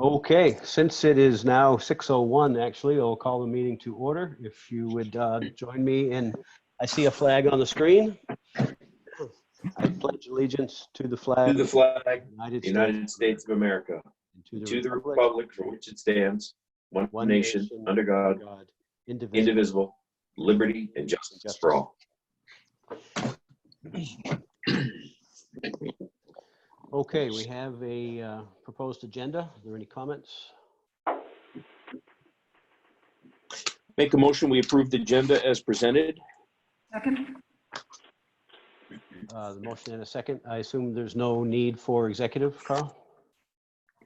Okay, since it is now 6:01, actually, I'll call the meeting to order. If you would join me in, I see a flag on the screen. I pledge allegiance to the flag To the flag, of the United States of America, and to the republic for which it stands, one nation, under God, indivisible, liberty and justice for all. Okay, we have a proposed agenda. Are there any comments? Make a motion, we approve the agenda as presented. Second. The motion and a second. I assume there's no need for executive, Carl?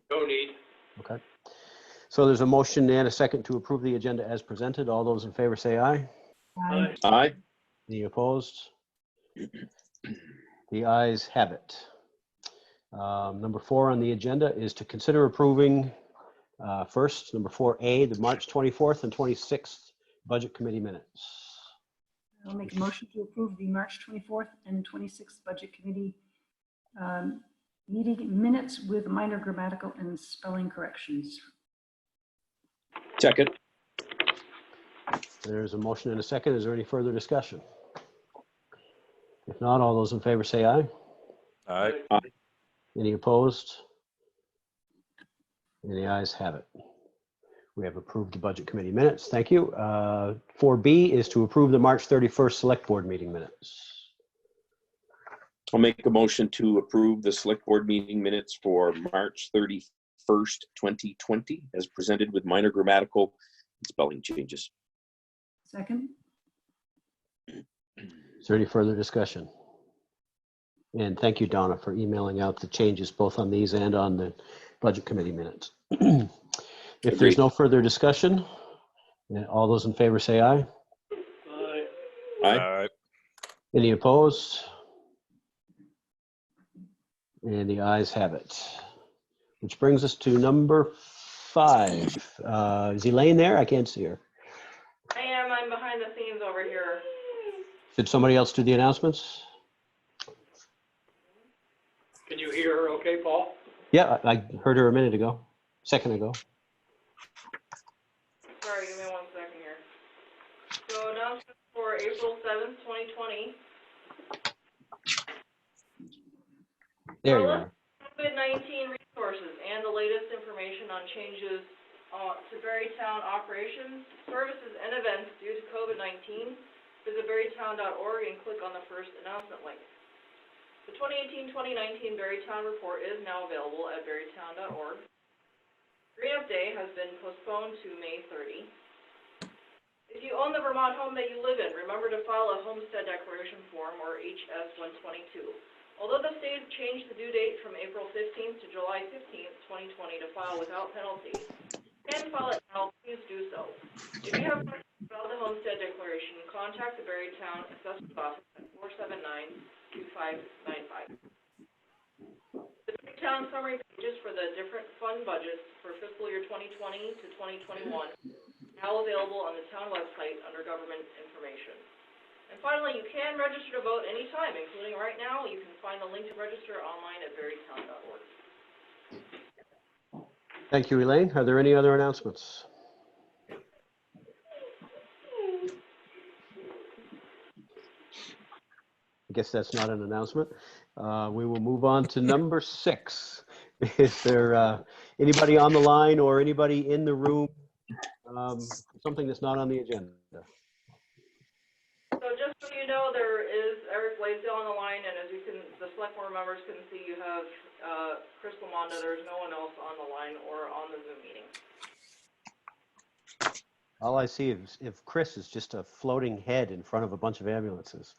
No need. Okay. So there's a motion and a second to approve the agenda as presented. All those in favor say aye. Aye. Aye. Any opposed? The ayes have it. Number 4 on the agenda is to consider approving first, number 4A, the March 24th and 26th Budget Committee minutes. I'll make a motion to approve the March 24th and 26th Budget Committee meeting minutes with minor grammatical and spelling corrections. Second. There's a motion and a second. Is there any further discussion? If not, all those in favor say aye. Aye. Aye. Any opposed? And the ayes have it. We have approved the Budget Committee minutes. Thank you. 4B is to approve the March 31st Select Board meeting minutes. I'll make a motion to approve the select board meeting minutes for March 31st, 2020, as presented with minor grammatical and spelling changes. Second. Is there any further discussion? And thank you, Donna, for emailing out the changes both on these and on the Budget Committee minutes. If there's no further discussion, all those in favor say aye. Aye. Aye. Any opposed? And the ayes have it. Which brings us to number 5. Is Elaine there? I can't see her. I am. I'm behind the scenes over here. Should somebody else do the announcements? Can you hear her okay, Paul? Yeah, I heard her a second ago. Sorry, give me 1 second here. So announcement for April 7th, 2020. There you are. COVID-19 resources and the latest information on changes to Barrytown operations, services, and events due to COVID-19. Visit barrytown.org and click on the first announcement link. The 2018-2019 Barrytown report is now available at barrytown.org. Green Up Day has been postponed to May 30. If you own the Vermont home that you live in, remember to file a homestead declaration form, or HS-122. Although the state changed the due date from April 15th to July 15th, 2020 to file without penalty, you can file it now, please do so. If you have questions about the homestead declaration, contact the Barrytown Assessor's Office at 479-2595. The Barrytown summary pages for the different fund budgets for fiscal year 2020 to 2021 now available on the town website under government information. And finally, you can register to vote anytime, including right now. You can find the link to register online at barrytown.org. Thank you, Elaine. Are there any other announcements? I guess that's not an announcement. We will move on to number 6. Is there anybody on the line or anybody in the room? Something that's not on the agenda. So just so you know, there is Eric Blaisdell on the line, and as you can, the select board members can see, you have Chris Lamonda. There's no one else on the line or on the Zoom meeting. All I see is if Chris is just a floating head in front of a bunch of ambulances.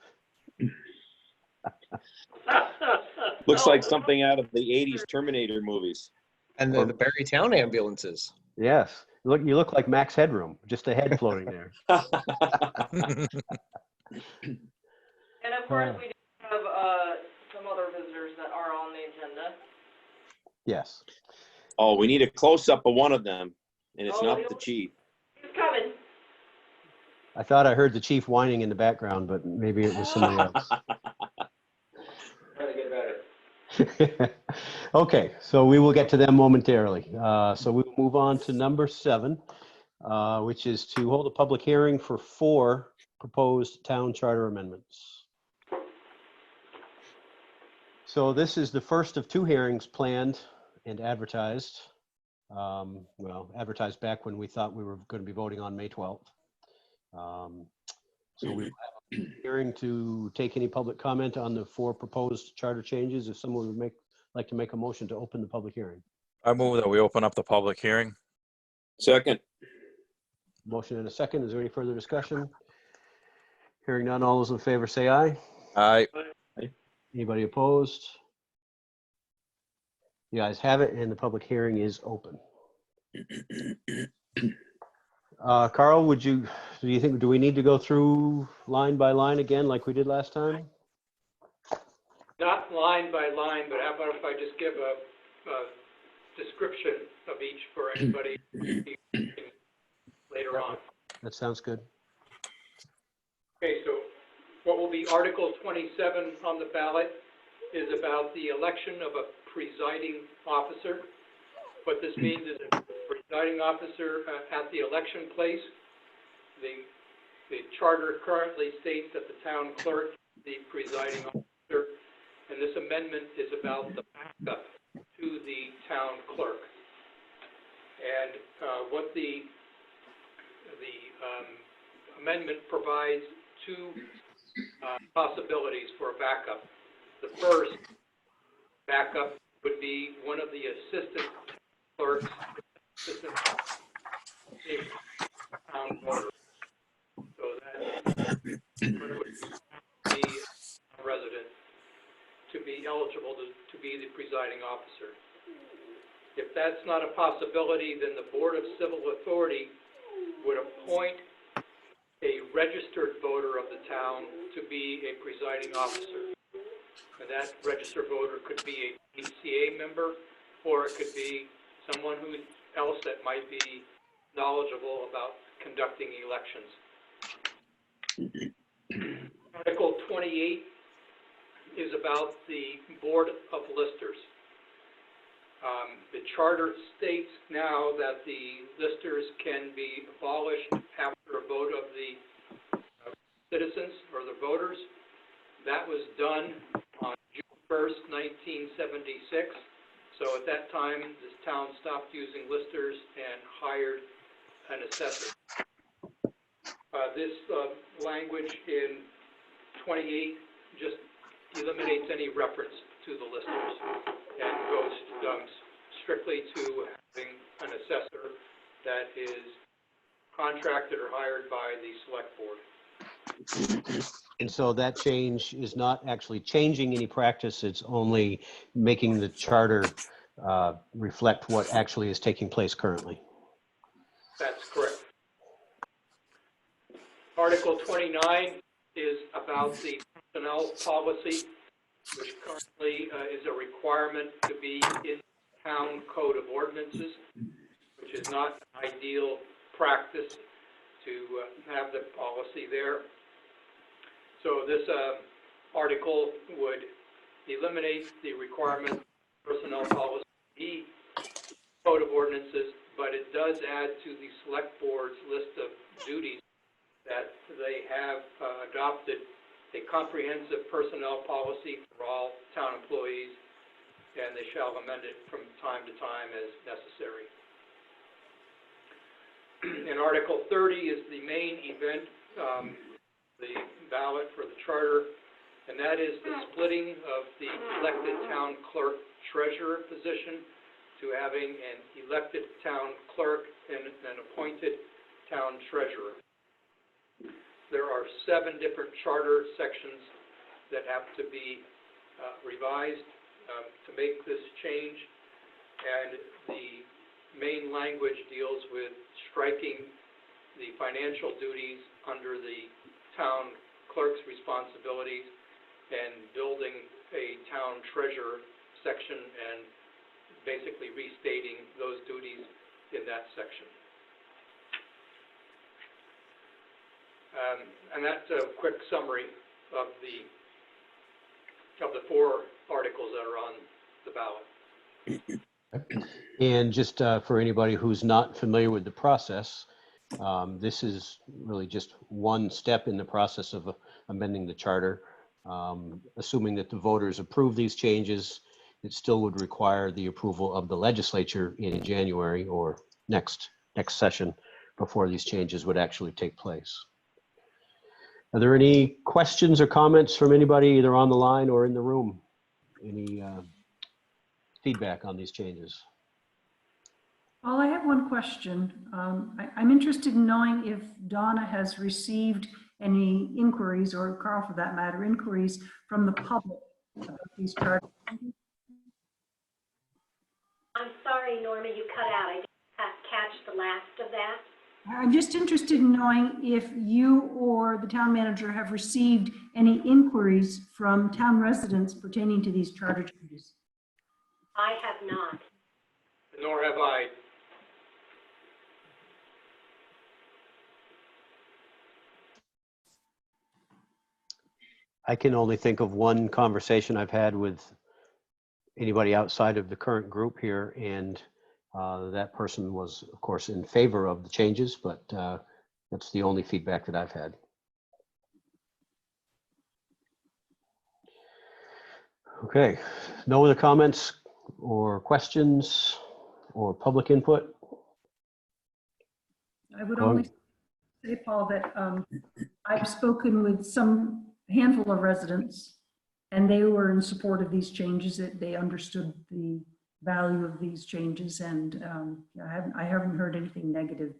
Looks like something out of the 80s Terminator movies. And the Barrytown ambulances. Yes. You look like Max Headroom, just a head floating there. And of course, we do have some other visitors that are on the agenda. Yes. Oh, we need a close-up of one of them, and it's not the chief. He's coming. I thought I heard the chief whining in the background, but maybe it was somebody else. Try to get better. Okay, so we will get to them momentarily. So we'll move on to number 7, which is to hold a public hearing for 4 proposed town charter amendments. So this is the first of 2 hearings planned and advertised. Well, advertised back when we thought we were going to be voting on May 12th. So we will have a hearing to take any public comment on the 4 proposed charter changes. If someone would like to make a motion to open the public hearing. I move that we open up the public hearing. Second. Motion and a second. Is there any further discussion? Hearing none, all those in favor say aye. Aye. Anybody opposed? The ayes have it, and the public hearing is open. Carl, do we need to go through line by line again like we did last time? Not line by line, but how about if I just give a description of each for anybody later on? That sounds good. Okay, so what will be Article 27 on the ballot is about the election of a presiding officer. What this means is a presiding officer at the election place. The charter currently states that the town clerk is the presiding officer, and this amendment is about the backup to the town clerk. And what the amendment provides 2 possibilities for a backup. The first backup would be one of the assistant clerks, assistant town clerk. So that would be a resident to be eligible to be the presiding officer. If that's not a possibility, then the Board of Civil Authority would appoint a registered voter of the town to be a presiding officer. And that registered voter could be a PCA member, or it could be someone else that might be knowledgeable about conducting elections. Article 28 is about the Board of Listers. The charter states now that the listers can be abolished after a vote of the citizens or the voters. That was done on June 1st, 1976. So at that time, this town stopped using listers and hired an assessor. This language in 28 just eliminates any reference to the listers and goes strictly to having an assessor that is contracted or hired by the select board. And so that change is not actually changing any practice. It's only making the charter reflect what actually is taking place currently. That's correct. Article 29 is about the personnel policy, which currently is a requirement to be in town code of ordinances, which is not an ideal practice to have the policy there. So this article would eliminate the requirement personnel policy be code of ordinances, but it does add to the select board's list of duties that they have adopted a comprehensive personnel policy for all town employees, and they shall amend it from time to time as necessary. And Article 30 is the main event, the ballot for the charter, and that is the splitting of the elected town clerk treasurer position to having an elected town clerk and an appointed town treasurer. There are 7 different charter sections that have to be revised to make this change, and the main language deals with striking the financial duties under the town clerk's responsibilities and building a town treasurer section and basically restating those duties in that section. And that's a quick summary of the the 4 articles that are on the ballot. And just for anybody who's not familiar with the process, this is really just one step in the process of amending the charter. Assuming that the voters approve these changes, it still would require the approval of the legislature in January or next session before these changes would actually take place. Are there any questions or comments from anybody either on the line or in the room? Any feedback on these changes? Paul, I have one question. I'm interested in knowing if Donna has received any inquiries, or Carl for that matter, inquiries from the public about these charges. I'm sorry, Norma, you cut out. I didn't catch the last of that. I'm just interested in knowing if you or the town manager have received any inquiries from town residents pertaining to these charter changes. I have not. Nor have I. I can only think of one conversation I've had with anybody outside of the current group here, and that person was, of course, in favor of the changes, but that's the only feedback that I've had. Okay, no other comments or questions or public input? I would only say, Paul, that I've spoken with some handful of residents, and they were in support of these changes. That they understood the value of these changes, and I haven't heard anything negative.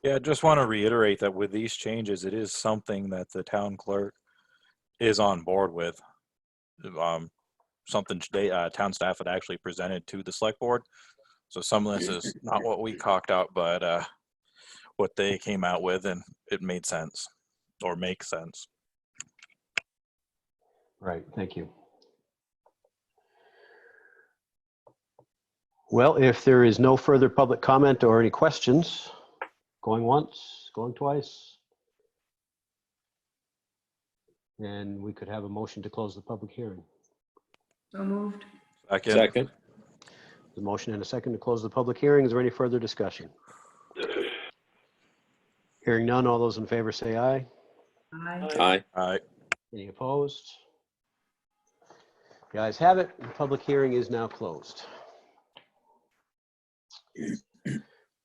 Yeah, I just want to reiterate that with these changes, it is something that the town clerk is on board with. Something town staff had actually presented to the select board. So some of this is not what we cocked out, but what they came out with, and it made sense or makes sense. Right, thank you. Well, if there is no further public comment or any questions, going once, going twice, and we could have a motion to close the public hearing. So moved. Second. The motion and a second to close the public hearing. Is there any further discussion? Hearing none, all those in favor say aye. Aye. Aye. All right. Any opposed? The ayes have it. The public hearing is now closed.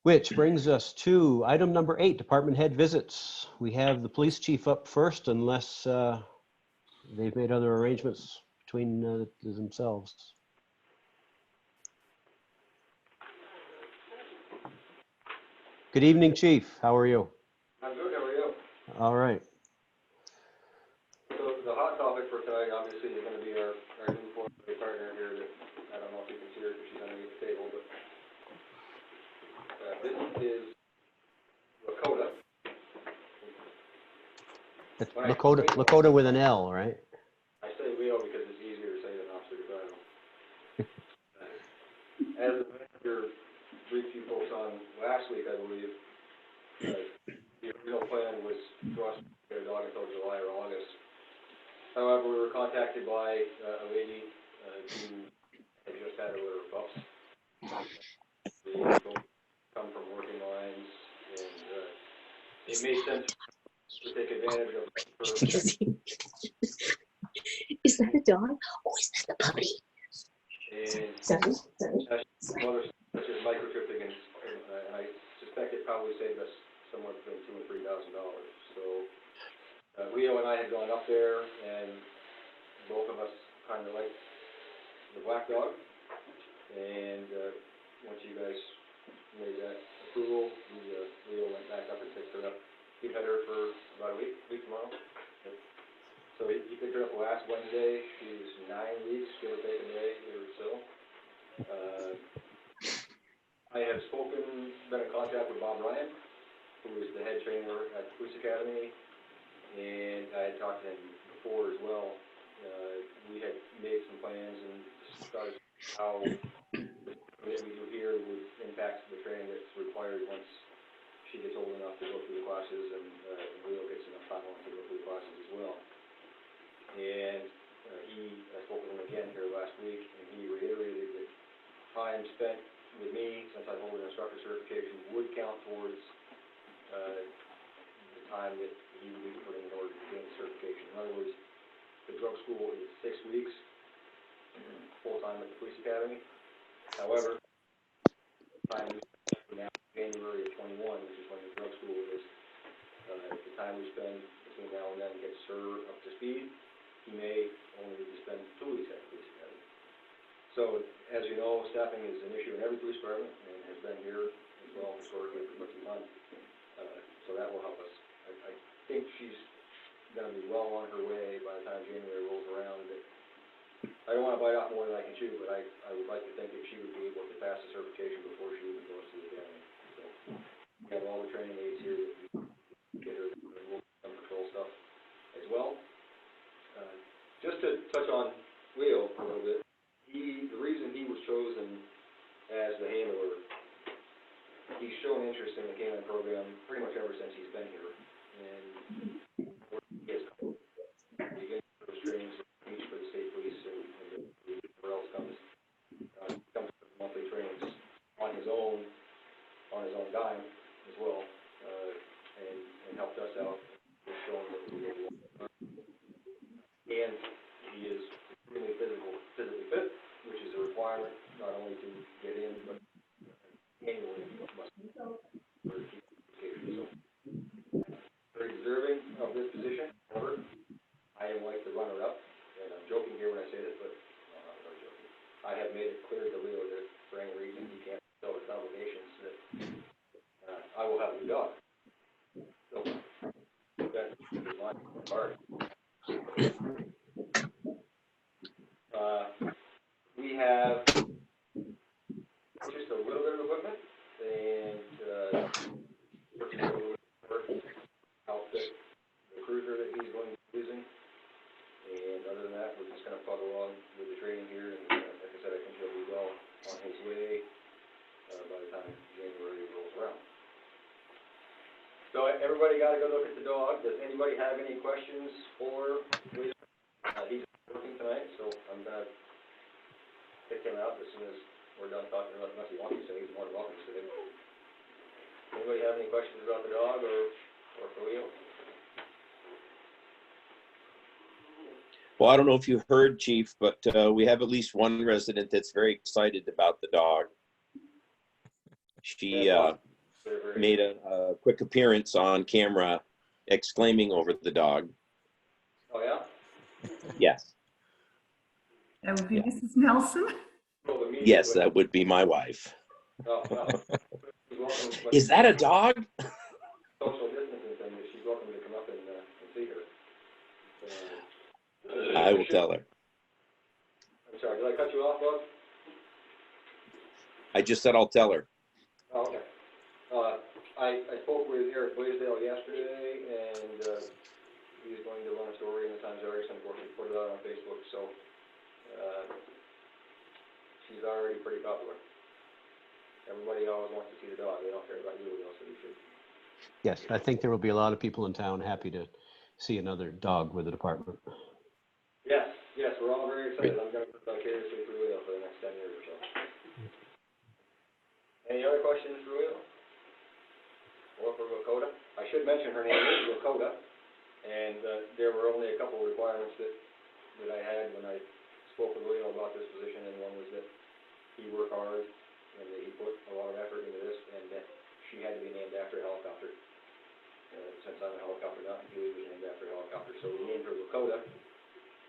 Which brings us to item number 8, department head visits. We have the police chief up first, unless they've made other arrangements between themselves. Good evening, chief. How are you? I'm good, how are you? All right. So the hot topic for tonight, obviously, is going to be our new formula partner here that, I don't know if you can see her because she's underneath the table, but this is Lakota. It's Lakota with an L, right? I say Leo because it's easier to say than Officer Guido. As the manager briefed you folks on last week, I believe, the original plan was for us to get a dog until July or August. However, we were contacted by a lady who had just had a litter of pups. They both come from working lines, and it made sense to take advantage of her. Is that a dog? Oh, is that the puppy? And Sorry. mother such as microchipping, and I suspect it probably saved us somewhere between $2,000 and $3,000. So Leo and I had gone up there, and both of us kind of liked the black dog. And once you guys made that approval, Leo went back up and picked her up. We've had her for about a week tomorrow. So he picked her up last Wednesday. She's 9 weeks, give or take a day or so. I have been in contact with Bob Ryan, who is the head trainer at the Police Academy, and I had talked to him before as well. We had made some plans and discussed how what we do here would impact the training that's required once she gets old enough to go through the classes, and Leo gets enough time on to go through the classes as well. time spent with me, since I hold an instructor certification, would count towards the time that he would be putting in order to gain the certification. In other words, the drug school is 6 weeks, full-time at the police academy. However, time we spend now, January of 21, which is when the drug school is, the time we spend between now and then to get Sir up to speed, he may only need to spend 2 weeks at the police academy. So, as you know, staffing is an issue in every police department and has been here as well historically for 15 months. So that will help us. I think she's going to be well on her way by the time January rolls around. I don't want to bite off more than I can chew, but I would like to think that she would be able to pass the certification before she even goes to the academy. So we have all the training aids here that we get her some patrol stuff as well. Just to touch on Leo a little bit, the reason he was chosen as the handler, he's shown interest in the K-9 program pretty much ever since he's been here. And he has those trainings each for the state police and whoever else comes to monthly trainings on his own dime as well, and helped us out with showing that we were and he is extremely physically fit, which is a requirement not only to get in, but annually must be for keep. So very deserving of this position. However, I am like the runner-up, and I'm joking here when I say this, but no, I'm not really joking. I have made it clear to Leo that for any reason he can't fulfill his obligations that I will have a new dog. So that is my part. We have just a little bit of equipment and purchased a little bit of outfit, the cruiser that he's going to be using. And other than that, we're just going to plug along with the training here. And like I said, I think he'll be well on his way by the time January rolls around. So everybody got a good look at the dog. Does anybody have any questions for William? He's working tonight, so I'm going to pick him out as soon as we're done talking about unless he wants to say he's more than welcome to say. Anybody have any questions about the dog or for Leo? Well, I don't know if you heard, Chief, but we have at least one resident that's very excited about the dog. She made a quick appearance on camera exclaiming over the dog. Oh, yeah? Yes. That would be Mrs. Nelson. Yes, that would be my wife. Oh, well. Is that a dog? Social distancing thing, she's welcome to come up and see her. I will tell her. I'm sorry, did I cut you off, Bob? I just said I'll tell her. Oh, okay. I spoke with Eric Blaisdell yesterday, and he's going to run a story in the Times-Argus, unfortunately put it out on Facebook, so she's already pretty popular. Everybody always wants to see the dog. They don't care about you, so you should. Yes, I think there will be a lot of people in town happy to see another dog with the department. Yes, we're all very excited. I'm going to put vicariously through Leo for the next 10 years or so. Any other questions for Leo? Or for Lakota? I should mention her name is Lakota, and there were only a couple of requirements that I had when I spoke with Leo about this position, and one was that he worked hard and that he put a lot of effort into this, and that she had to be named after a helicopter. Since I'm a helicopter nut, he was named after a helicopter, so we named her Lakota.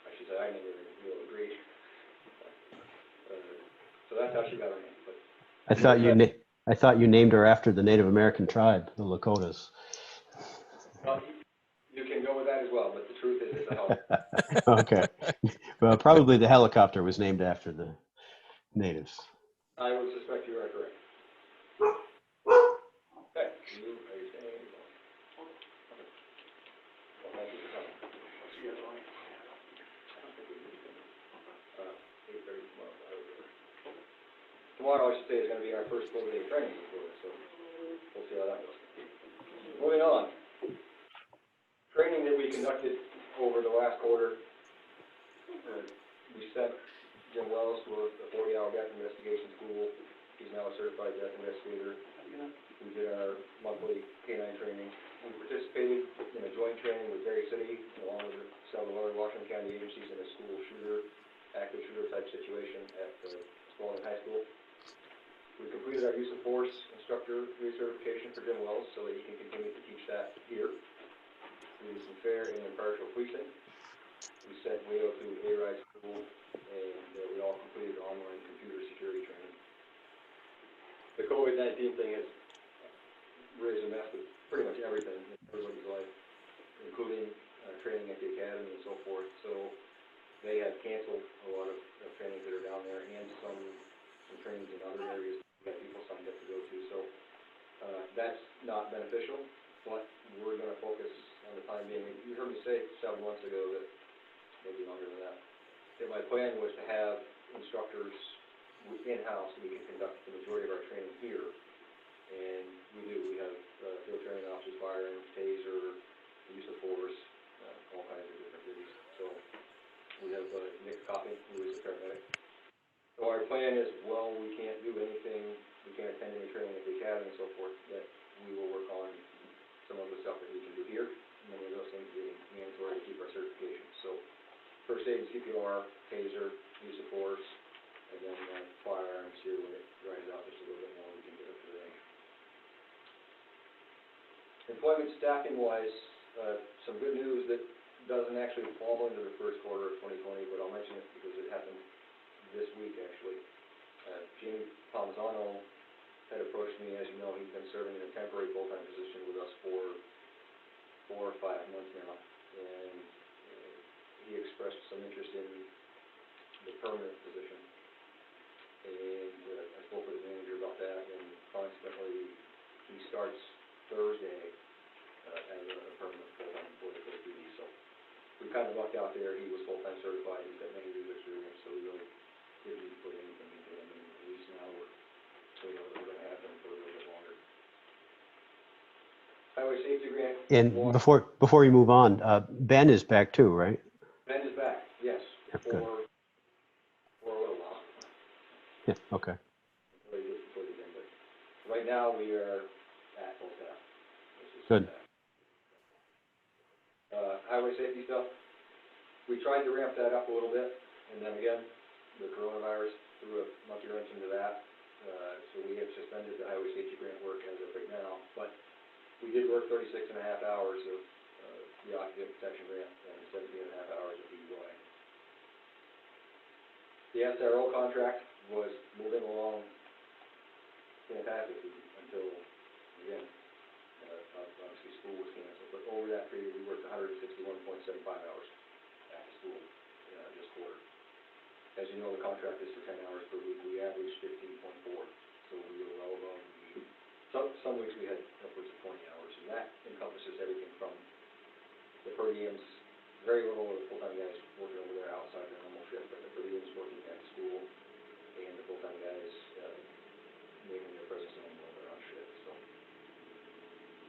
I should say I named her, and Leo agreed. So that's how she got her name. But I thought you named her after the Native American tribe, the Lakotas. well, you can go with that as well, but the truth is it's a helicopter. Okay. Well, probably the helicopter was named after the natives. I would suspect you are correct. Okay. You are you saying? Well, thank you for coming. I'll see you at lunch. 8:30 tomorrow. Tomorrow, I should say, is going to be our first full day of training before this, so we'll see how that goes. Moving on. Training that we conducted over the last quarter, we set Jim Wells to a 40-hour death investigation school. He's now a certified death investigator. We did our monthly canine training. We participated in a joint training with Barre City, along with several other Washington County agencies in a school shooter, active shooter type situation at Spalding High School. We completed our use of force instructor recertification for Jim Wells so that he can continue to teach that here. We did some fair and impartial policing. We sent Leo to A-Ride School, and we all completed online computer security training. The COVID-19 thing has raised a mess with pretty much everything in everybody's life, including training at the academy and so forth. So they have canceled a lot of trainings that are down there, and some trainings in other areas that people signed up to go to. So that's not beneficial, but we're going to focus on the time being. You heard me say 7 months ago that, maybe longer than that my plan was to have instructors in-house so we can conduct the majority of our training here. And we do. We have field training officers, firearms, taser, use of force, all kinds of different duties. So we have Nick Coffey, who is a paramedic. So our plan is, well, we can't do anything, we can't attend any training at the academy and so forth, that we will work on some of the stuff that we can do here. And many of those things being mandatory to keep our certification. So first aid, CPR, taser, use of force, and then firearms here when it dries out just a little bit more, we can get up to the range. Employment staffing wise, some good news that doesn't actually fall into the first quarter of 2020, but I'll mention it because it happened this week actually. Jamie Palmisano had approached me. As you know, he's been serving in a temporary full-time position with us for 4 or 5 months now, and he expressed some interest in the permanent position. And I spoke with the manager about that, and consequently, he starts Thursday as a permanent full-time employee for the PD. So we kind of lucked out there. He was full-time certified. He's got many years of experience, so we really didn't need to put anything into him. And at least now we know that we're going to have him for a little bit longer. Highway safety grant. And before you move on, Ben is back too, right? Ben is back, yes, Good. for a little while. Yeah, okay. But right now, we are at full staff. Good. Highway safety stuff, we tried to ramp that up a little bit, and then again, the coronavirus threw a monkey wrench into that. So we have suspended the highway safety grant work as of right now, but we did work 36 and a half hours of the occupant protection grant and 17 and a half hours of DUI. The SRO contract was moving along fantastically until, again, obviously school was canceled. But over that period, we worked 161.75 hours after school this quarter. As you know, the contract is for 10 hours per week. We averaged 15.4, so we were well above the. Some weeks we had upwards of 20 hours, and that encompasses everything from the per diems, very little of the full-time guys working over there outside their normal shift, but the per diems working at school, and the full-time guys making their presence known while they're on shift. So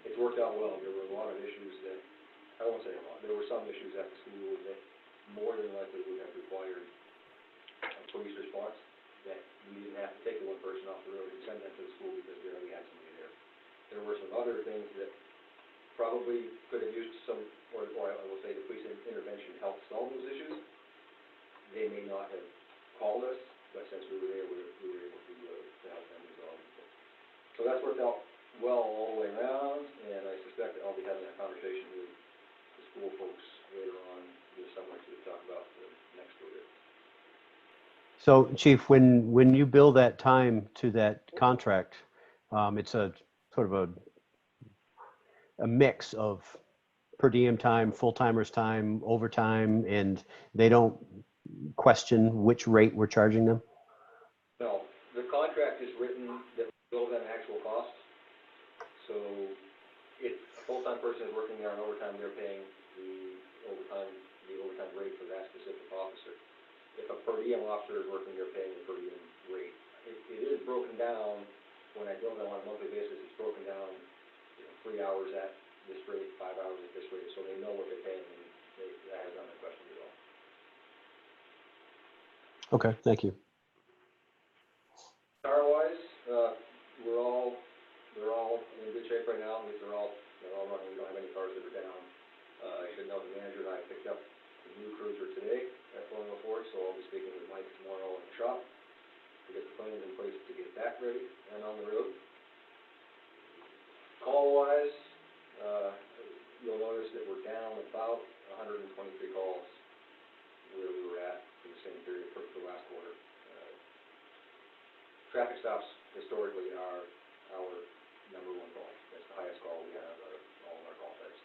it's worked out well. There were a lot of issues that, I won't say a lot, there were some issues at the school that more than likely would have required a police response, that we didn't have to take the one person off the road and send them to the school because we already had somebody there. There were some other things that probably could have used some, or I will say the police intervention helped solve those issues. They may not have called us, but since we were there, we were able to help them resolve it. So that's worked out well all the way around, and I suspect that I'll be having that conversation with the school folks later on this summer to talk about the next project. So, Chief, when you bill that time to that contract, it's a sort of a mix of per diem time, full-timers time, overtime, and they don't question which rate we're charging them? No, the contract is written that we bill them actual costs. So if a full-time person is working there on overtime, they're paying the overtime rate for that specific officer. If a per diem officer is working, they're paying the per diem rate. It is broken down, when I bill them on a monthly basis, it's broken down, 3 hours at this rate, 5 hours at this rate, so they know what they're paying, and that has not been questioned at all. Okay, thank you. Car-wise, they're all in good shape right now, they're all running, we don't have any cars that are down. I should note the manager and I picked up the new cruiser today at 404, so I'll be speaking with Mike tomorrow in the shop to get the plans in place to get that ready and on the road. Call-wise, you'll notice that we're down about 123 calls where we were at for the same period for the last quarter. Traffic stops historically are our number one call. That's the highest call we have out of all of our call types.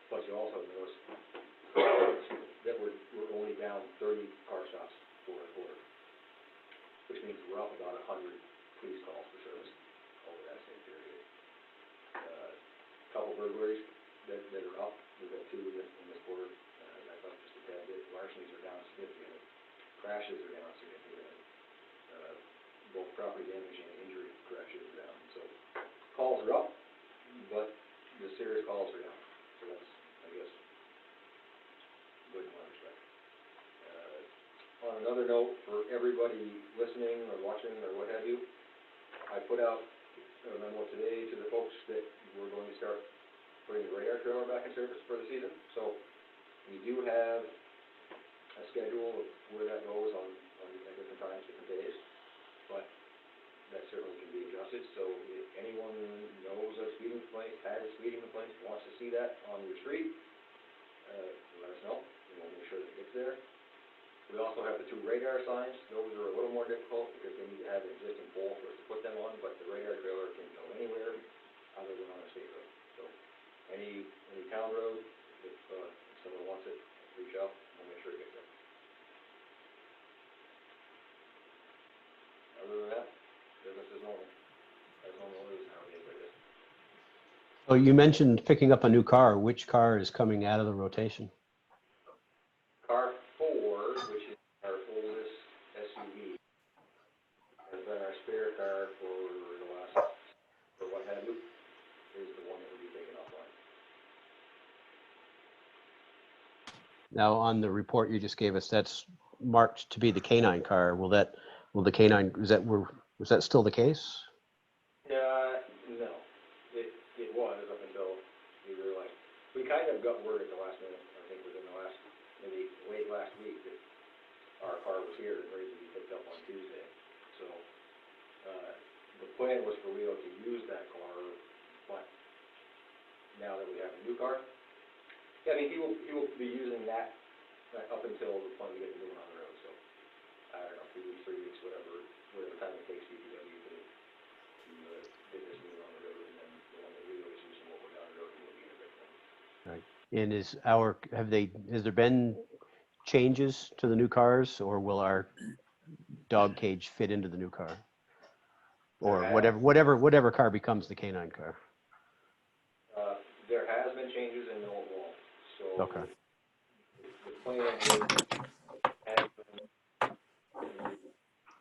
But you also notice that we're only down 30 car stops for the quarter, which means we're up about 100 police calls for service over that same period. Couple burglaries that are up. We've got 2 in this quarter. That's up just a tad bit. Larcenies are down significantly. Crashes are down significantly. Both property damage and injury crashes are down. So calls are up, but the serious calls are down. So that's, I guess, good in one respect. On another note, for everybody listening or watching or what have you, I put out a memo today to the folks that we're going to start putting the radar trailer back in service for the season. So we do have a schedule of where that goes on at different times, different days, but that certainly can be adjusted. So if anyone knows a speeding complaint, has a speeding complaint, wants to see that on your street, let us know, and we'll make sure that it gets there. We also have the 2 radar signs. Those are a little more difficult because they need to have an existing pole for us to put them on, but the radar trailer can go anywhere other than on a state road. So any town road, if someone wants it, reach out, we'll make sure it gets there. Other than that, business is normal. As normal is nowadays, I guess. So you mentioned picking up a new car. Which car is coming out of the rotation? Car 4, which is our oldest SUV, has been our spare car for the last, for what have you, is the one that will be taken offline. Now, on the report you just gave us, that's marked to be the canine car. Will the canine, was that still the case? No. It was up until we were like, we kind of got word at the last minute, I think within the last, maybe late last week, that our car was here and ready to be picked up on Tuesday. So, the plan was for Leo to use that car, but now that we have a new car, yeah, I mean, he will be using that up until the point we get the new one on the road, so, I don't know, 2 weeks, 3 weeks, whatever time it takes DPW to get this new one on the road, and then the one that Leo is using will go down the road and we'll be in a big one. Right. And has there been changes to the new cars, or will our dog cage fit into the new car? Or whatever car becomes the canine car? There has been changes and no it won't. So Okay. the plan has been,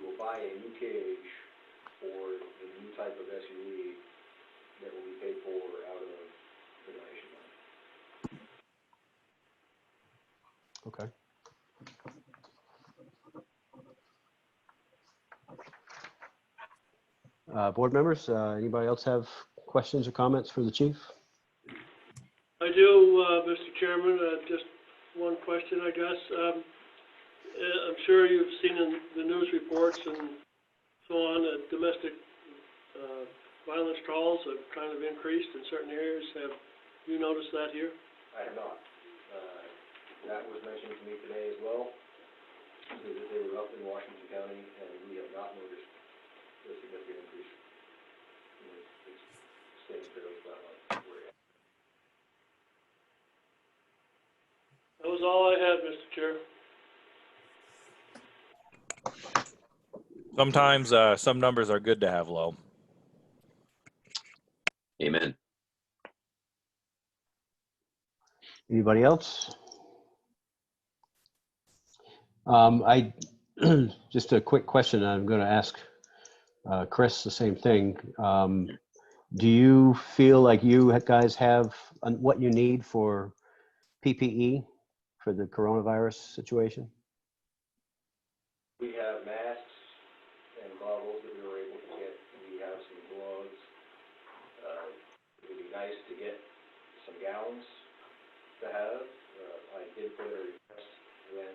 we'll buy a new cage for the new type of SUV that will be paid for out of the donation money. Okay. Board members, anybody else have questions or comments for the chief? I do, Mr. Chairman, just one question, I guess. I'm sure you've seen in the news reports and so on that domestic violence calls have kind of increased in certain areas. Have you noticed that here? I have not. That was mentioned to me today as well, that they were up in Washington County, and we have not noticed a significant increase. It's staying fairly flat like we're at. That was all I had, Mr. Chair. Sometimes some numbers are good to have low. Amen. Anybody else? Just a quick question. I'm going to ask Chris the same thing. Do you feel like you guys have what you need for PPE for the coronavirus situation? We nice to get some gallons to have. I did put a request when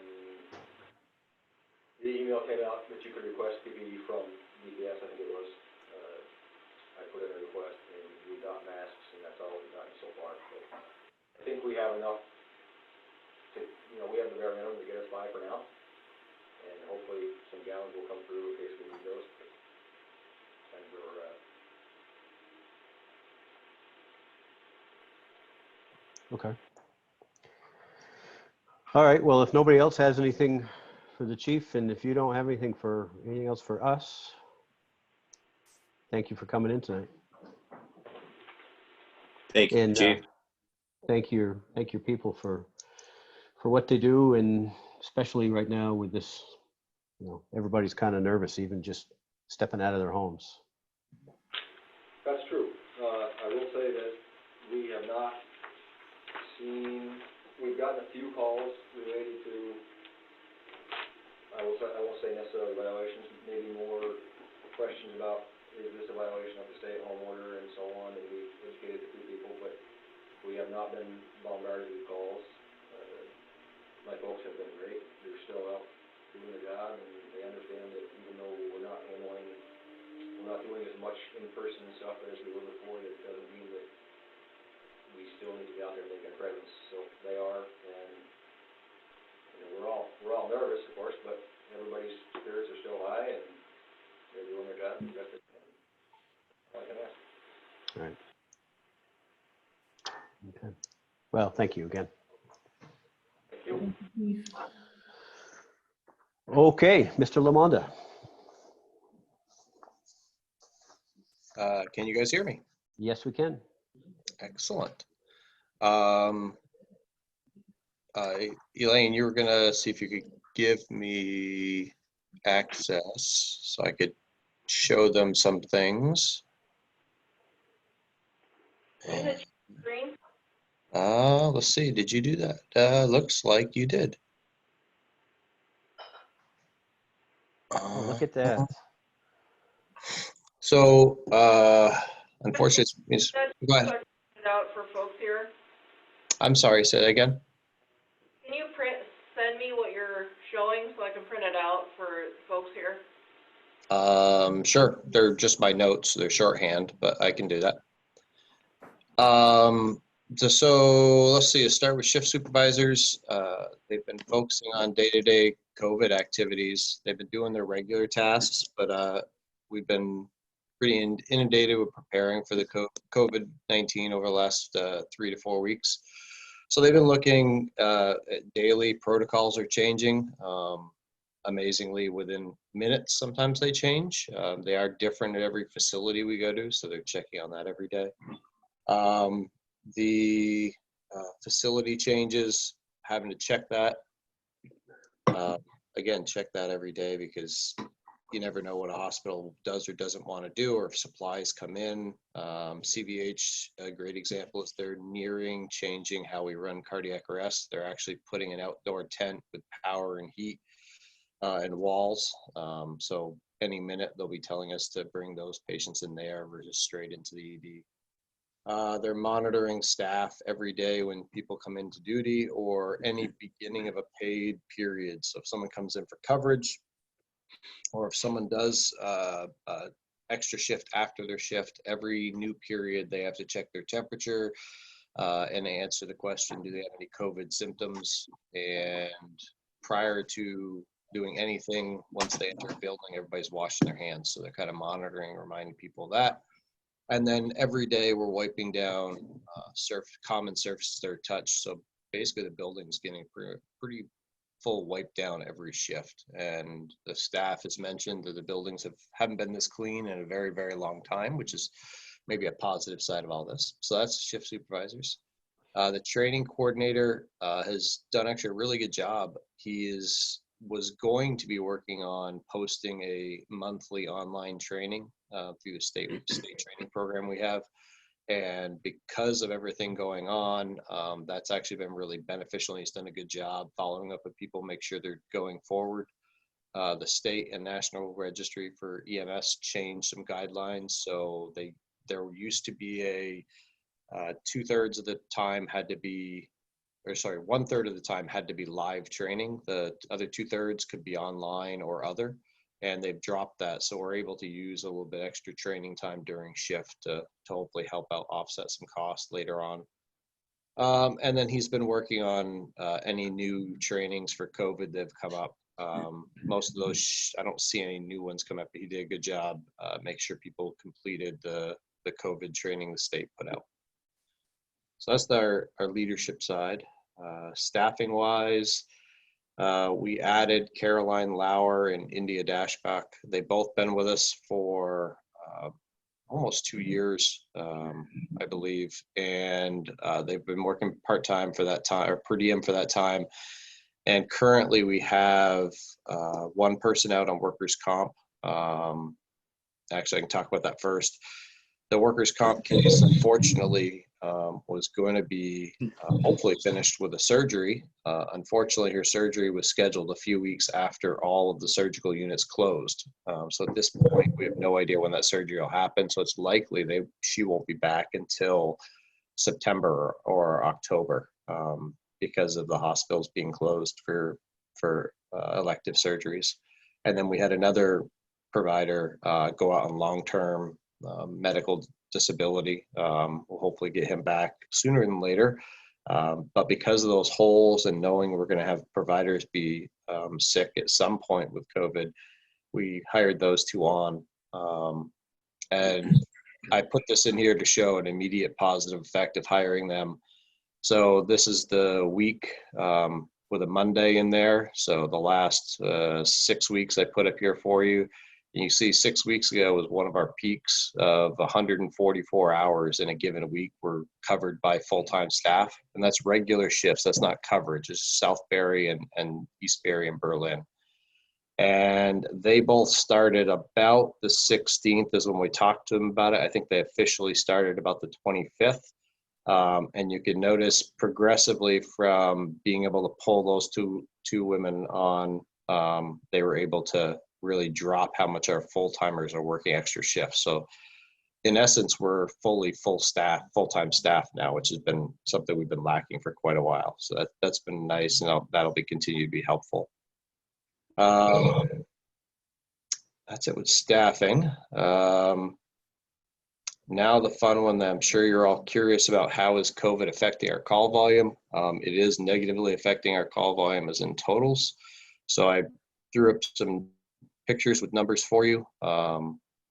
the email came out that you could request PPE from DPS, I think it was. I put in a request and we got masks and that's all we've gotten so far. So I think we have enough to, we have the bare minimum to get us by for now. And hopefully some gallons will come through in case we need those. But that's kind of where we're at. Okay. All right, well, if nobody else has anything for the chief, and if you don't have anything else for us, thank you for coming in tonight. Thank you, And Chief. thank your people for what they do, and especially right now with this, everybody's kind of nervous, even just stepping out of their homes. That's true. I will say that we have not seen, we've gotten a few calls related to, I won't say necessarily violations, maybe more questions about, is this a violation of the stay-at-home order and so on, and we educated a few people, but we have not been bombarded with calls. My folks have been great. They're still out doing their job, and they understand that even though we're not doing as much in-person stuff as we were before, it doesn't mean that we still need to be out there making a presence. So they are, and we're all nervous, of course, but everybody's spirits are still high, and they're doing their job as best they can. All I can ask. All right. Okay. Well, thank you again. Thank you. Okay, Mr. Lamonda. Can you guys hear me? Yes, we can. Excellent. Elaine, you were gonna see if you could give me access so I could show them some things. And, Green? let's see, did you do that? Looks like you did. Oh, look at that. So, unfortunately, go ahead. It out for folks here. I'm sorry, say that again. Can you send me what you're showing so I can print it out for folks here? Sure. They're just my notes. They're shorthand, but I can do that. So let's see, let's start with shift supervisors. They've been focusing on day-to-day COVID activities. They've been doing their regular tasks, but we've been pretty inundated with preparing for the COVID-19 over the last 3 to 4 weeks. So they've been looking at daily protocols are changing. Amazingly, within minutes, sometimes they change. They are different at every facility we go to, so they're checking on that every day. The facility changes, having to check that. Again, check that every day because you never know what a hospital does or doesn't want to do, or if supplies come in. CVH, a great example, is they're nearing changing how we run cardiac arrest. They're actually putting an outdoor tent with power and heat and walls. So any minute they'll be telling us to bring those patients in there versus straight into the ED. They're monitoring staff every day when people come into duty or any beginning of a paid period. So if someone comes in for coverage, or if someone does extra shift after their shift, every new period they have to check their temperature and answer the question, do they have any COVID symptoms? And prior to doing anything, once they enter a building, everybody's washing their hands. So they're kind of monitoring, reminding people of that. And then every day we're wiping down common surfaces that are touched. So basically the building's getting pretty full wipe down every shift. And the staff has mentioned that the buildings haven't been this clean in a very, very long time, which is maybe a positive side of all this. So that's shift supervisors. The training coordinator has done actually a really good job. He was going to be working on posting a monthly online training through the state training program we have. And because of everything going on, that's actually been really beneficial. And he's done a good job following up with people, make sure they're going forward. The state and national registry for EMS changed some guidelines. So there used to be 2/3 of the time had to be, or sorry, 1/3 of the time had to be live training. The other 2/3 could be online or other, and they've dropped that. So we're able to use a little bit extra training time during shift to hopefully help out offset some costs later on. And then he's been working on any new trainings for COVID that have come up. Most of those, I don't see any new ones come up, but he did a good job. Make sure people completed the COVID training the state put out. So that's our leadership side. Staffing wise, we added Caroline Lauer and India Dashbach. They've both been with us for almost 2 years, I believe. And they've been working part-time for that time, or per diem for that time. And currently we have one person out on workers' comp. Actually, I can talk about that first. The workers' comp case, unfortunately, was going to be hopefully finished with a surgery. Unfortunately, her surgery was scheduled a few weeks after all of the surgical units closed. So at this point, we have no idea when that surgery will happen. So it's likely she won't be back until September or October because of the hospitals being closed for elective surgeries. And then we had another provider go out on long-term medical disability. We'll hopefully get him back sooner than later. But because of those holes and knowing we're going to have providers be sick at some point with COVID, we hired those two on. And I put this in here to show an immediate positive effect of hiring them. So this is the week with a Monday in there. So the last 6 weeks I put up here for you. And you see 6 weeks ago was one of our peaks of 144 hours in a given week were covered by full-time staff. And that's regular shifts. That's not coverage. It's South Barre and East Barre and Berlin. And they both started about the 16th is when we talked to them about it. I think they officially started about the 25th. And you can notice progressively from being able to pull those two women on, they were able to really drop how much our full-timers are working extra shifts. So in essence, we're full-time staff now, which has been something we've been lacking for quite a while. So that's been nice, and that'll be continue to be helpful. That's it with staffing. Now the fun one that I'm sure you're all curious about, how is COVID affecting our call volume? It is negatively affecting our call volume as in totals. So I threw up some pictures with numbers for you.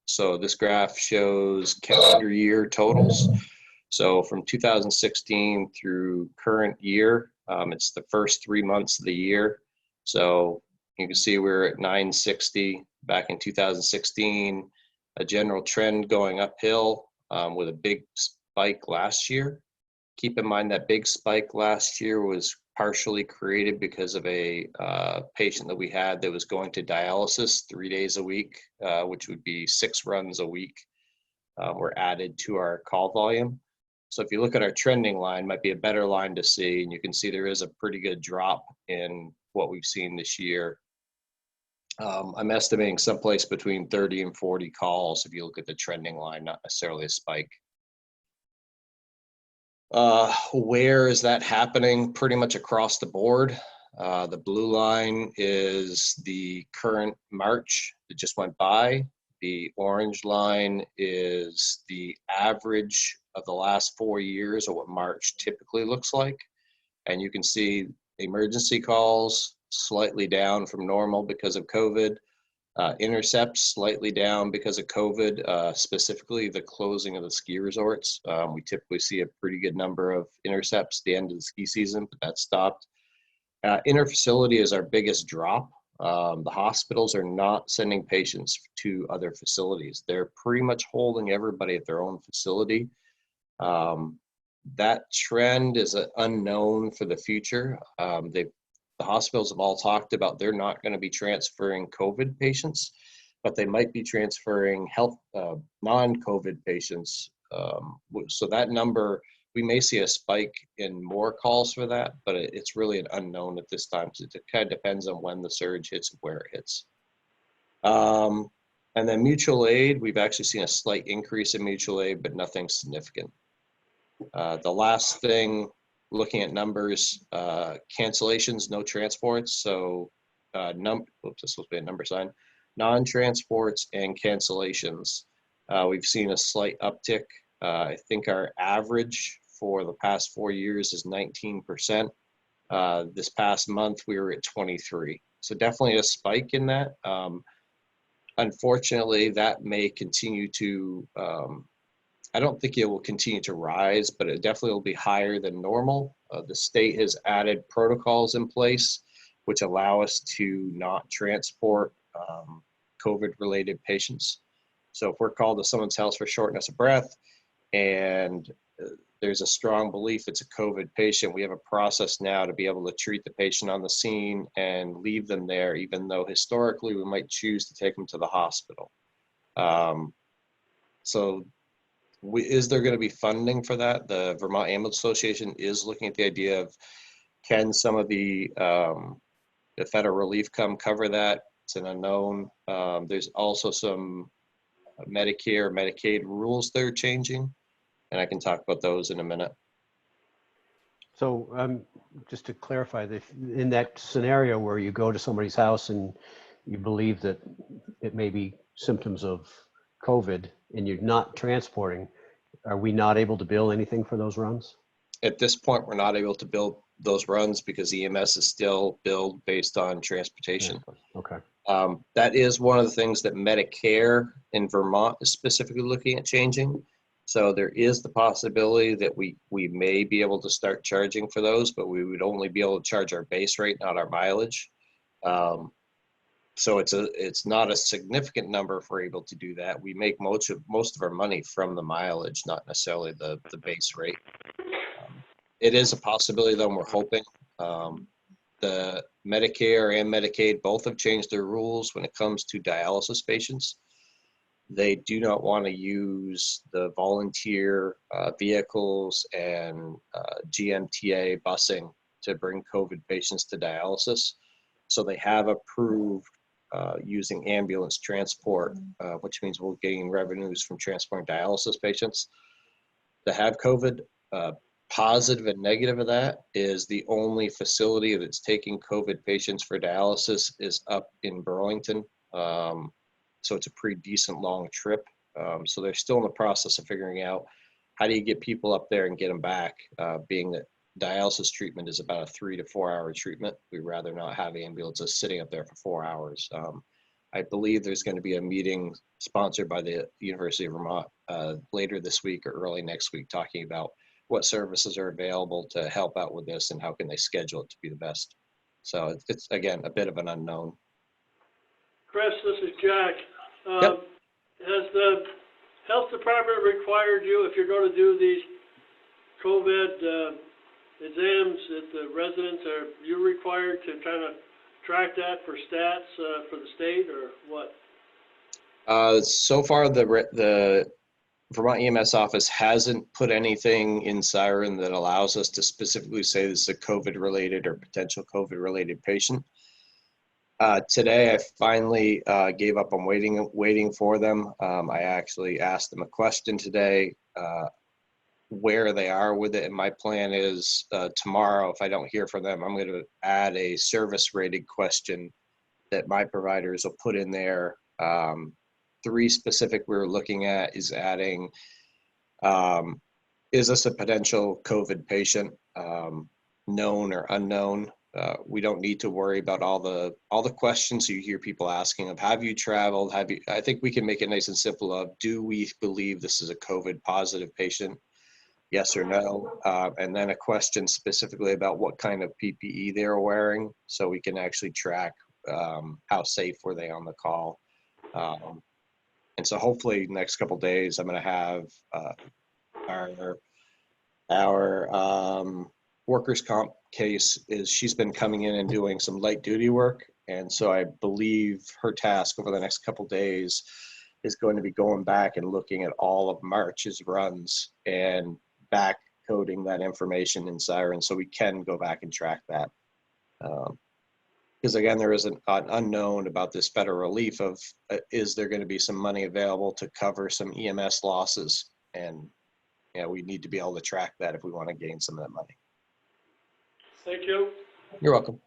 So this graph shows calendar year totals. So from 2016 through current year, it's the first 3 months of the year. So you can see we're at 960 back in 2016, a general trend going uphill with a big spike last year. Keep in mind that big spike last year was partially created because of a patient that we had that was going to dialysis 3 days a week, which would be 6 runs a week, were added to our call volume. So if you look at our trending line, might be a better line to see, and you can see there is a pretty good drop in what we've seen this year. I'm estimating someplace between 30 and 40 calls if you look at the trending line, not necessarily a spike. Where is that happening? Pretty much across the board. The blue line is the current March that just went by. The orange line is the average of the last 4 years of what March typically looks like. And you can see emergency calls slightly down from normal because of COVID. Intercepts slightly down because of COVID, specifically the closing of the ski resorts. We typically see a pretty good number of intercepts at the end of the ski season, but that stopped. Interfacility is our biggest drop. The hospitals are not sending patients to other facilities. They're pretty much holding everybody at their own facility. That trend is unknown for the future. The hospitals have all talked about they're not going to be transferring COVID patients, but they might be transferring non-COVID patients. So that number, we may see a spike in more calls for that, but it's really an unknown at this time. So it kind of depends on when the surge hits and where it hits. And then mutual aid, we've actually seen a slight increase in mutual aid, but nothing significant. The last thing, looking at numbers, cancellations, no transports. So oops, this supposed to be a number sign. Non-transports and cancellations. We've seen a slight uptick. I think our average for the past 4 years is 19%. This past month, we were at 23. So definitely a spike in that. Unfortunately, that may continue to, I don't think it will continue to rise, but it definitely will be higher than normal. The state has added protocols in place which allow us to not transport COVID-related patients. So if we're called to someone's house for shortness of breath and there's a strong belief it's a COVID patient, we have a process now to be able to treat the patient on the scene and leave them there, even though historically we might choose to take them to the hospital. So is there going to be funding for that? The Vermont Ambulance Association is looking at the idea of, can some of the federal relief cover that? It's an unknown. There's also some Medicare, Medicaid rules they're changing, and I can talk about those in a minute. So just to clarify, in that scenario where you go to somebody's house and you believe that it may be symptoms of COVID and you're not transporting, are we not able to bill anything for those runs? At this point, we're not able to bill those runs because EMS is still billed based on transportation. Yeah. Okay. That is one of the things that Medicare in Vermont is specifically looking at changing. So there is the possibility that we may be able to start charging for those, but we would only be able to charge our base rate, not our mileage. So it's not a significant number if we're able to do that. We make most of our money from the mileage, not necessarily the base rate. It is a possibility, though, and we're hoping. The Medicare and Medicaid both have changed their rules when it comes to dialysis patients. They do not want to use the volunteer vehicles and GMTA busing to bring COVID patients to dialysis. So they have approved using ambulance transport, which means we'll gain revenues from transporting dialysis patients that have COVID. Positive and negative of that is the only facility that's taking COVID patients for dialysis is up in Burlington. So it's a pretty decent long trip. So they're still in the process of figuring out how do you get people up there and get them back, being that dialysis treatment is about a 3 to 4 hour treatment. We'd rather not have ambulances sitting up there for 4 hours. I believe there's going to be a meeting sponsored by the University of Vermont later this week or early next week talking about what services are available to help out with this and how can they schedule it to be the best. So it's again, a bit of an unknown. Chris, this is Jack. Yep. Has the health department required you, if you're going to do these COVID exams at the residents, are you required to kind of track that for stats for the state or what? So far, the Vermont EMS office hasn't put anything in Siren that allows us to specifically say this is a COVID-related or potential COVID-related patient. Today, I finally gave up on waiting for them. I actually asked them a question today, where they are with it, and my plan is tomorrow, if I don't hear from them, I'm going to add a service-rated question that my providers will put in there. 3 specific we're looking at is adding, is this a potential COVID patient, known or unknown? We don't need to worry about all the questions you hear people asking of, have you traveled? I think we can make it nice and simple of, do we believe this is a COVID positive patient? Yes or no? And then a question specifically about what kind of PPE they're wearing so we can actually track how safe were they on the call. And so hopefully next couple of days, I'm going to have our workers' comp case is she's been coming in and doing some light duty work. And so I believe her task over the next couple of days is going to be going back and looking at all of March's runs and back coding that information in Siren so we can go back and track that. Because again, there is an unknown about this federal relief of, is there going to be some money available to cover some EMS losses? And we need to be able to track that if we want to gain some of that money. Thank you. You're welcome.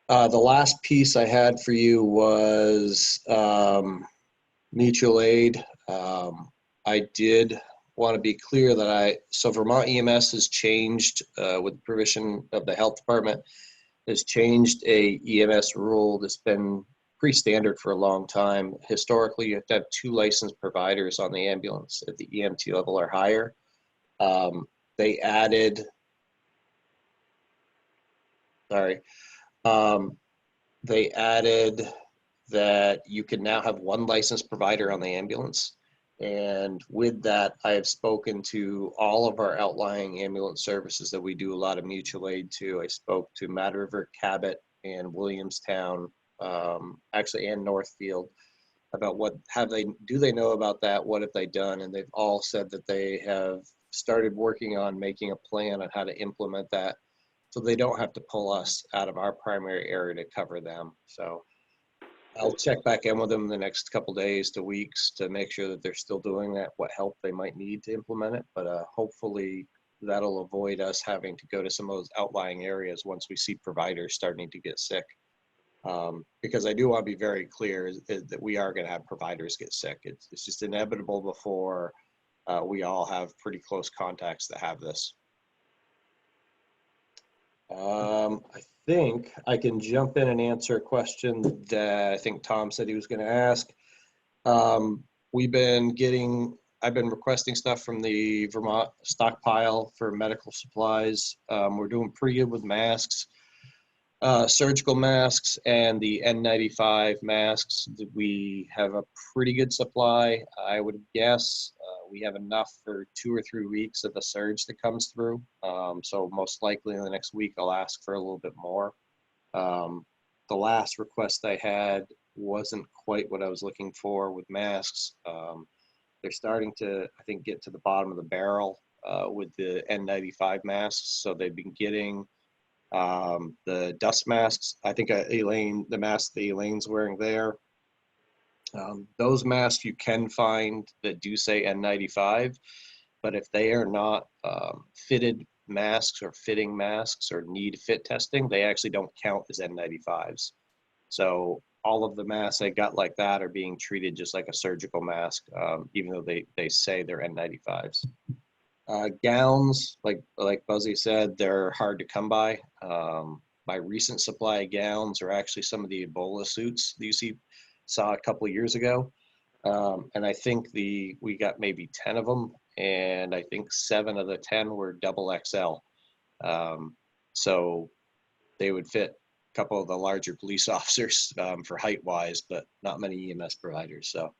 The last piece I had for you was mutual aid. I did want to be clear that so Vermont EMS has changed with the provision of the health department, has changed a EMS rule that's been pretty standard for a long time. Historically, you have to have 2 licensed providers on the ambulance at the EMT level or higher. They added, they added that you can now have 1 licensed provider on the ambulance. And with that, I have spoken to all of our outlying ambulance services that we do a lot of mutual aid to. I spoke to Mad River, Cabot, and Williamstown, actually, and Northfield, about do they know about that? What have they done? And they've all said that they have started working on making a plan on how to implement that, so they don't have to pull us out of our primary area to cover them. So I'll check back in with them the next couple days to weeks to make sure that they're still doing that, what help they might need to implement it. But hopefully that'll avoid us having to go to some of those outlying areas once we see providers starting to get sick. Because I do want to be very clear that we are going to have providers get sick. It's just inevitable before we all have pretty close contacts that have this. I think I can jump in and answer a question that I think Tom said he was going to ask. I've been requesting stuff from the Vermont stockpile for medical supplies. We're doing pretty good with masks, surgical masks, and the N95 masks. We have a pretty good supply. I would guess we have enough for 2 or 3 weeks of the surge that comes through. So most likely in the next week, I'll ask for a little bit more. The last request I had wasn't quite what I was looking for with masks. They're starting to, I think, get to the bottom of the barrel with the N95 masks. So they've been getting the dust masks. I think Elaine, the mask that Elaine's wearing there, those masks you can find that do say N95, but if they are not fitted masks or fitting masks or need fit testing, they actually don't count as N95s. So all of the masks I got like that are being treated just like a surgical mask, even though they say they're N95s. Gowns, like Buzzy said, they're hard to come by. My recent supply of gowns are actually some of the Ebola suits that you saw a couple of years ago. And I think we got maybe 10 of them, and I think 7 of the 10 were double XL. So they would fit a couple of the larger police officers for height wise, but not many EMS providers. So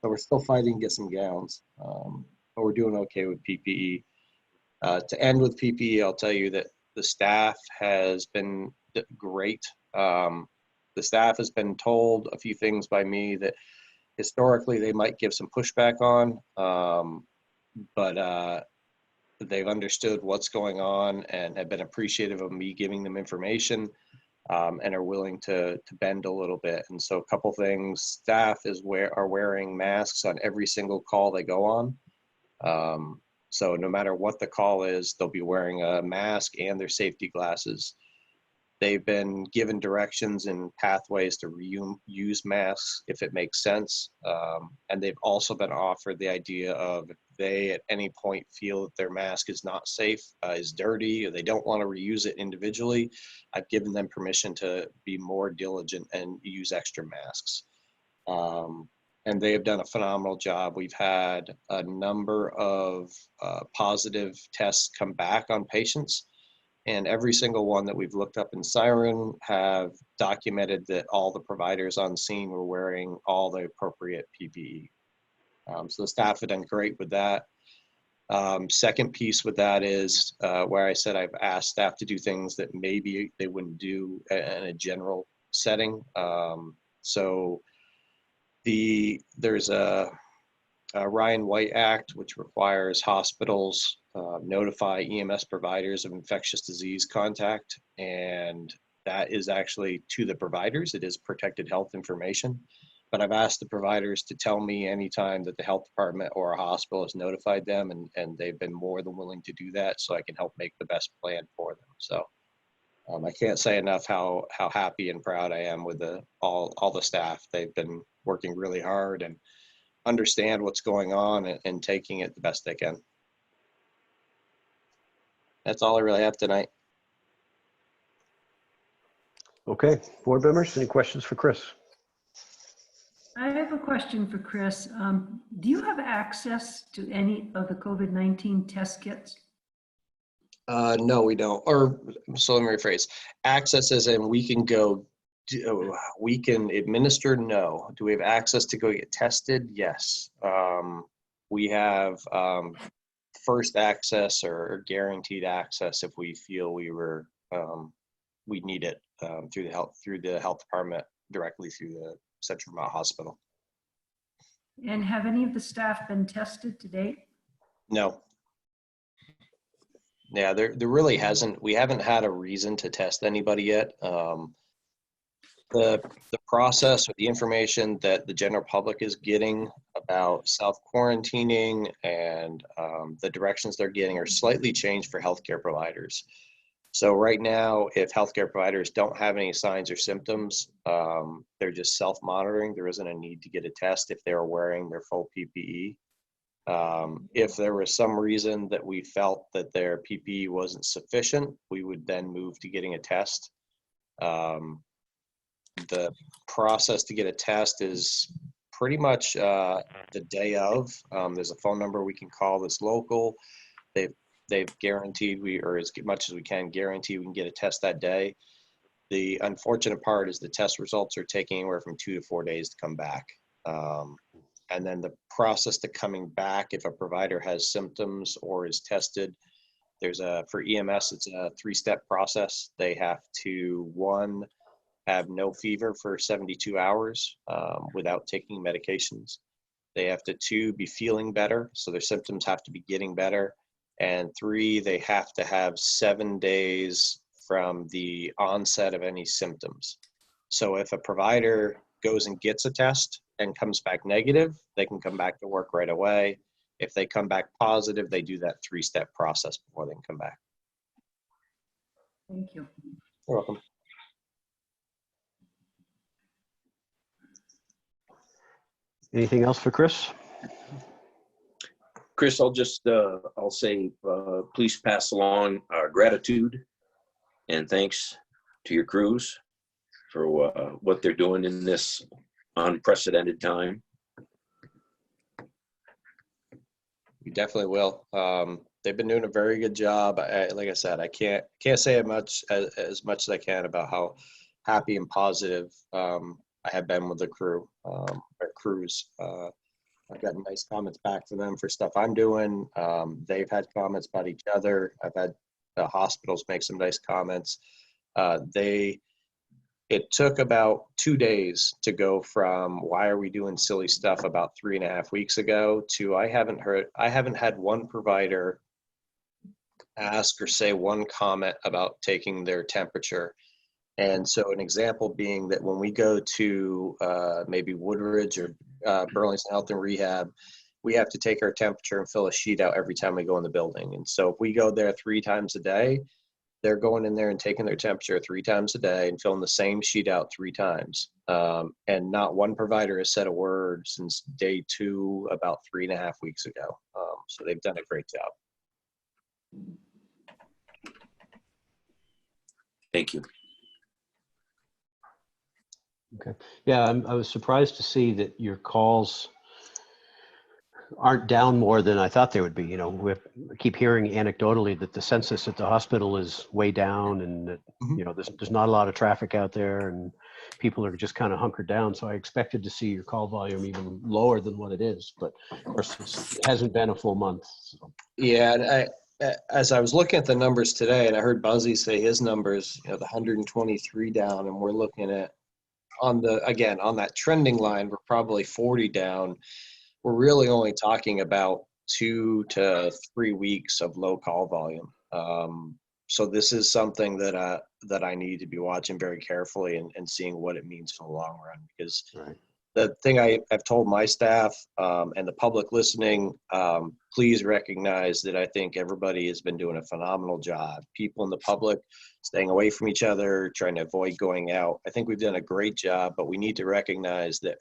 we're still fighting to get some gowns, but we're doing okay with PPE. To end with PPE, I'll tell you that the staff has been great. The staff has been told a few things by me that historically they might give some pushback on, but they've understood what's going on and have been appreciative of me giving them information, and are willing to bend a little bit. And so a couple things: staff are wearing masks on every single call they go on. So no matter what the call is, they'll be wearing a mask and their safety glasses. They've been given directions and pathways to reuse masks if it makes sense. And they've also been offered the idea of if they at any point feel that their mask is not safe, is dirty, or they don't want to reuse it individually, I've given them permission to be more diligent and use extra masks. And they have done a phenomenal job. We've had a number of positive tests come back on patients. And every single one that we've looked up in Siren have documented that all the providers on scene were wearing all the appropriate PPE. So the staff have done great with that. Second piece with that is where I said I've asked staff to do things that maybe they wouldn't do in a general setting. So there's a Ryan White Act, which requires hospitals notify EMS providers of infectious disease contact, and that is actually to the providers. It is protected health information. But I've asked the providers to tell me anytime that the health department or a hospital has notified them, and they've been more than willing to do that, so I can help make the best plan for them. So I can't say enough how happy and proud I am with all the staff. They've been working really hard and understand what's going on and taking it the best they can. That's all I really have tonight. Okay, board members, any questions for Chris? I have a question for Chris. Do you have access to any of the COVID-19 test kits? No, we don't. Or so let me rephrase. Access as in we can go, we can administer, no. Do we have access to go get tested? Yes. We have first access or guaranteed access if we feel we need it through the health department directly through the Central Vermont Hospital. And have any of the staff been tested to date? No. Yeah, there really hasn't. We haven't had a reason to test anybody yet. The process or the information that the general public is getting about self-quarantining and the directions they're getting are slightly changed for healthcare providers. So right now, if healthcare providers don't have any signs or symptoms, they're just self-monitoring. There isn't a need to get a test if they're wearing their full PPE. If there was some reason that we felt that their PPE wasn't sufficient, we would then move to getting a test. The process to get a test is pretty much the day of. There's a phone number we can call that's local. They've guaranteed or as much as we can guarantee we can get a test that day. The unfortunate part is the test results are taking anywhere from 2 to 4 days to come back. And then the process to coming back, if a provider has symptoms or is tested, for EMS, it's a 3-step process. They have to, 1, have no fever for 72 hours without taking medications. They have to, 2, be feeling better. So their symptoms have to be getting better. And 3, they have to have 7 days from the onset of any symptoms. So if a provider goes and gets a test and comes back negative, they can come back to work right away. If they come back positive, they do that 3-step process before they can come back. Thank you. You're welcome. Anything else for Chris? Chris, I'll say, please pass along our gratitude and thanks to your crews for what they're doing in this unprecedented time. We definitely will. They've been doing a very good job. Like I said, I can't say as much as I can about how happy and positive I have been with the crew, our crews. I've gotten nice comments back from them for stuff I'm doing. They've had comments about each other. I've had the hospitals make some nice comments. It took about 2 days to go from why are we doing silly stuff about 3.5 weeks ago to I haven't had one provider ask or say one comment about taking their temperature. And so an example being that when we go to maybe Woodridge or Burlington Health and Rehab, we have to take our temperature and fill a sheet out every time we go in the building. And so if we go there 3 times a day, they're going in there and taking their temperature 3 times a day and filling the same sheet out 3 times. And not one provider has said a word since day 2 about 3.5 weeks ago. So they've done a great job. Thank you. Okay. Yeah, I was surprised to see that your calls aren't down more than I thought they would be. You know, we keep hearing anecdotally that the census at the hospital is way down and that, you know, there's not a lot of traffic out there and people are just kind of hunkered down. So I expected to see your call volume even lower than what it is, but of course it hasn't been a full month. So. Yeah, and as I was looking at the numbers today and I heard Buzzy say his numbers, you know, the 123 down, and we're looking at on that trending line, we're probably 40 down. We're really only talking about 2 to 3 weeks of low call volume. So this is something that I need to be watching very carefully and seeing what it means for the long run, because the thing I've told my staff and the public listening, please recognize that I think everybody has been doing a phenomenal job. People in the public staying away from each other, trying to avoid going out. I think we've done a great job, but we need to recognize that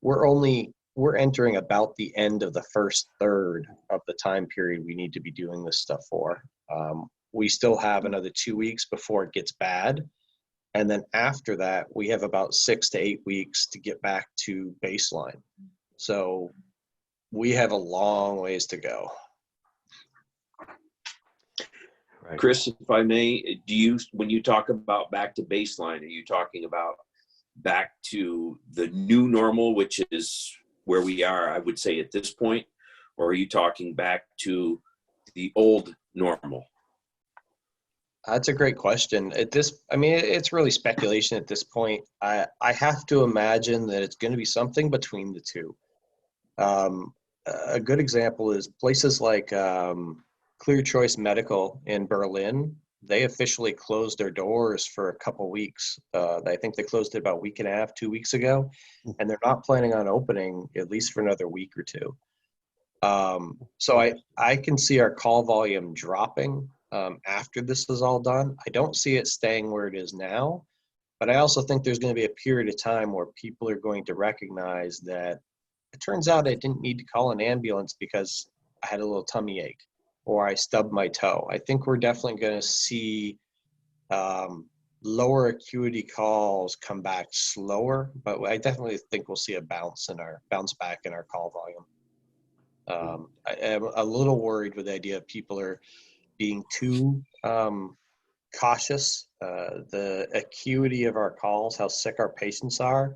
we're entering about the end of the first third of the time period we need to be doing this stuff for. We still have another 2 weeks before it gets bad. And then after that, we have about 6 to 8 weeks to get back to baseline. So we have a long ways to go. Right. Chris, if I may, when you talk about back to baseline, are you talking about back to the new normal, which is where we are, I would say, at this point? Or are you talking back to the old normal? That's a great question. It's really speculation at this point. I have to imagine that it's going to be something between the two. A good example is places like Clear Choice Medical in Berlin. They officially closed their doors for a couple weeks. I think they closed it about a week and a half, 2 weeks ago, and they're not planning on opening at least for another week or two. So I can see our call volume dropping after this is all done. I don't see it staying where it is now, but I also think there's going to be a period of time where people are going to recognize that it turns out I didn't need to call an ambulance because I had a little tummy ache or I stubbed my toe. I think we're definitely going to see lower acuity calls come back slower, but I definitely think we'll see a bounce back in our call volume. I am a little worried with the idea of people are being too cautious. The acuity of our calls, how sick our patients are,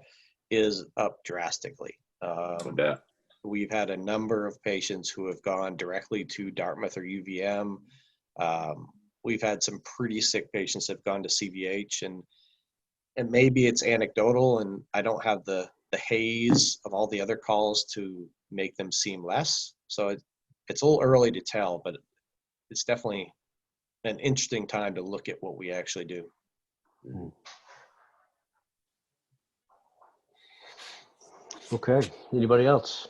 is up drastically. We've had a number of patients who have gone directly to Dartmouth or UVM. We've had some pretty sick patients that have gone to CVH, and maybe it's anecdotal, and I don't have the haze of all the other calls to make them seem less. So it's a little early to tell, but it's definitely an interesting time to look at what we actually do. Okay, anybody else?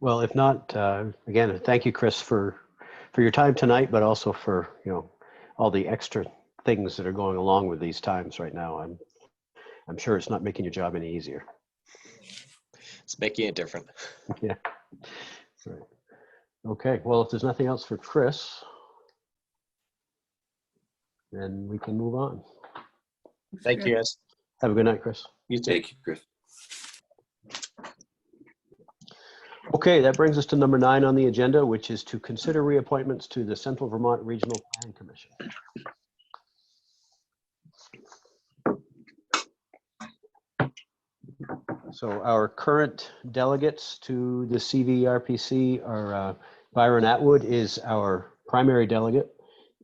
Well, if not, again, thank you, Chris, for your time tonight, but also for, all the extra things that are going along with these times right now. I'm sure it's not making your job any easier. It's making it different. Yeah. Right. Okay, well, if there's nothing else for Chris, then we can move on. Thank you, guys. Have a good night, Chris. You too. Thank you, Chris. Okay, that brings us to number 9 on the agenda, which is to consider reappointments to the Central Vermont Regional Planning Commission. So our current delegates to the CVRPC are Byron Atwood is our primary delegate,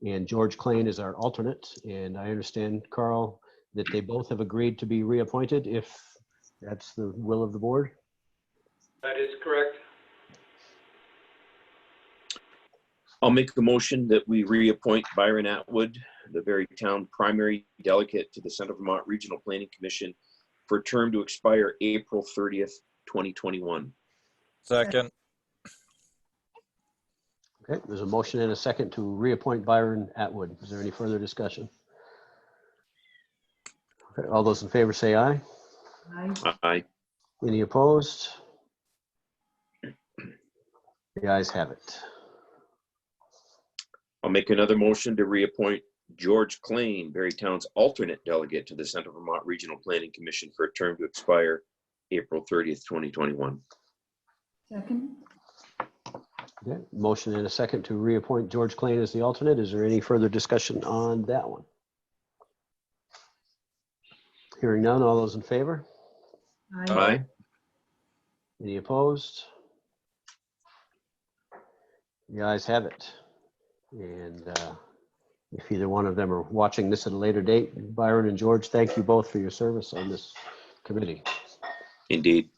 and George Klain is our alternate. And I understand, Carl, that they both have agreed to be reappointed if that's the will of the board. That is correct. I'll make a motion that we reappoint Byron Atwood, the Barrytown primary delegate to the Central Vermont Regional Planning Commission, for a term to expire April 30th, 2021. Second. Okay, there's a motion and a second to reappoint Byron Atwood. Is there any further discussion? Okay, all those in favor say aye. Aye. Any opposed? The ayes have it. I'll make another motion to reappoint George Klain, Barrytown's alternate delegate to the Central Vermont Regional Planning Commission, for a term to expire April 30th, 2021. Second? Okay, motion and a second to reappoint George Klain as the alternate. Is there any further discussion on that one? Hearing none, all those in favor? Aye. Any opposed? The ayes have it. And if either one of them are watching this at a later date, Byron and George, thank you both for your service on this committee. Indeed.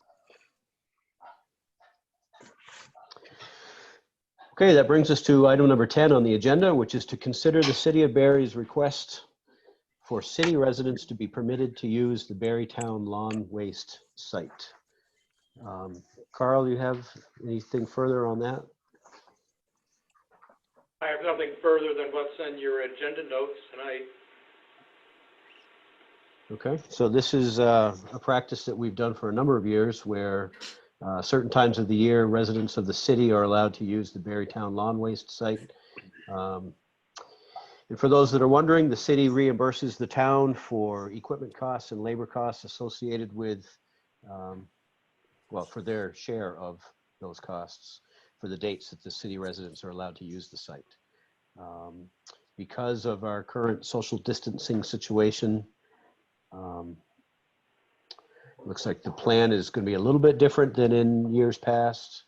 Okay, that brings us to item number 10 on the agenda, which is to consider the City of Barry's request for city residents to be permitted to use the Barrytown lawn waste site. Carl, you have anything further on that? I have nothing further than what's in your agenda notes tonight. Okay, so this is a practice that we've done for a number of years where certain times of the year, residents of the city are allowed to use the Barrytown lawn waste site. And for those that are wondering, the city reimburses the town for equipment costs and labor costs associated with, well, for their share of those costs for the dates that the city residents are allowed to use the site. Because of our current social distancing situation, looks like the plan is going to be a little bit different than in years past.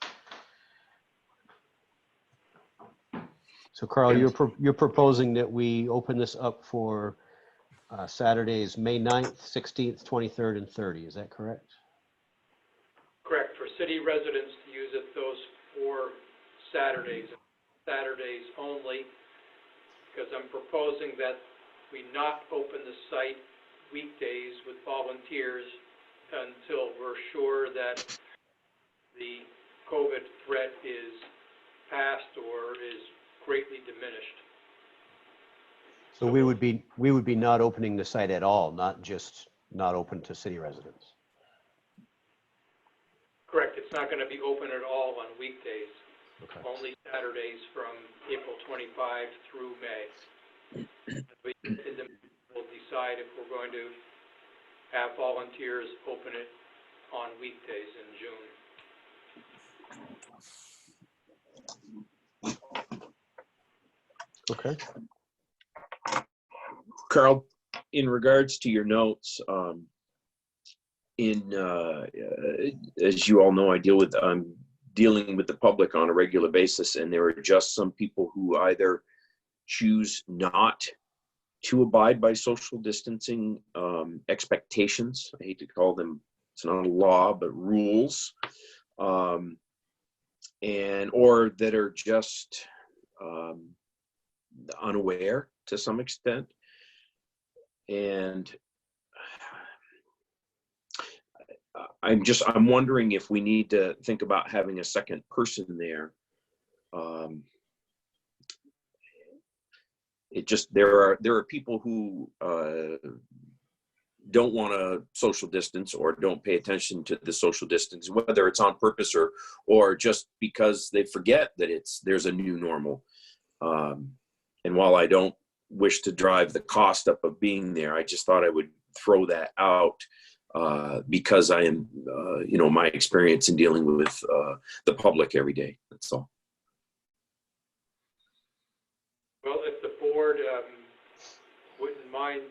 So Carl, you're proposing that we open this up for Saturdays, May 9th, 16th, 23rd, and 30th. Is that correct? Correct, for city residents to use it those 4 Saturdays only, because I'm proposing that we not open the site weekdays with volunteers until we're sure that the COVID threat is past or is greatly diminished. So we would be not opening the site at all, not just not open to city residents. Correct, it's not going to be open at all on weekdays. Okay. Only Saturdays from April 25 through May. We'll decide if we're going to have volunteers open it on weekdays in June. Okay. Carl, in regards to your notes, as you all know, I dealing with the public on a regular basis, and there are just some people who either choose not to abide by social distancing expectations. I hate to call them, it's not a law, but rules, or that are just unaware to some extent. And I'm wondering if we need to think about having a second person there. There are people who don't want to social distance or don't pay attention to the social distance, whether it's on purpose or just because they forget that there's a new normal. And while I don't wish to drive the cost up of being there, I just thought I would throw that out because I am, my experience in dealing with the public every day. That's all. Well, if the board wouldn't mind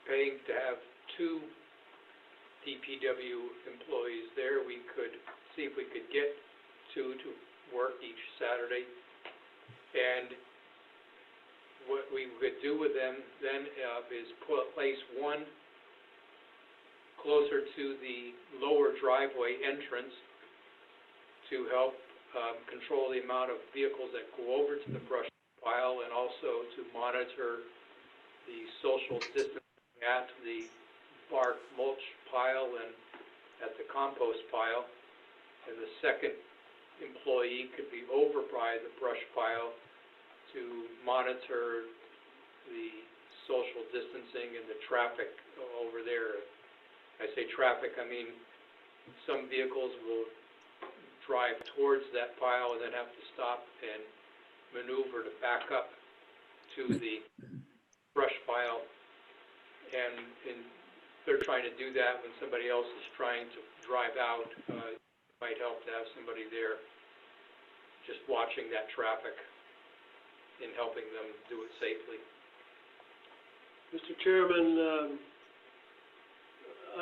paying to have 2 DPW employees there, we could see if we could get 2 to work each Saturday. And what we could do with them then is place one closer to the lower driveway entrance to help control the amount of vehicles that go over to the brush pile, and also to monitor the social distancing at the bark mulch pile and at the compost pile. And the second employee could be over by the brush pile to monitor the social distancing and the traffic over there. I say traffic, I mean some vehicles will drive towards that pile and then have to stop and maneuver to back up to the brush pile. And they're trying to do that when somebody else is trying to drive out. It might help to have somebody there just watching that traffic in helping them do it safely. Mr. Chairman,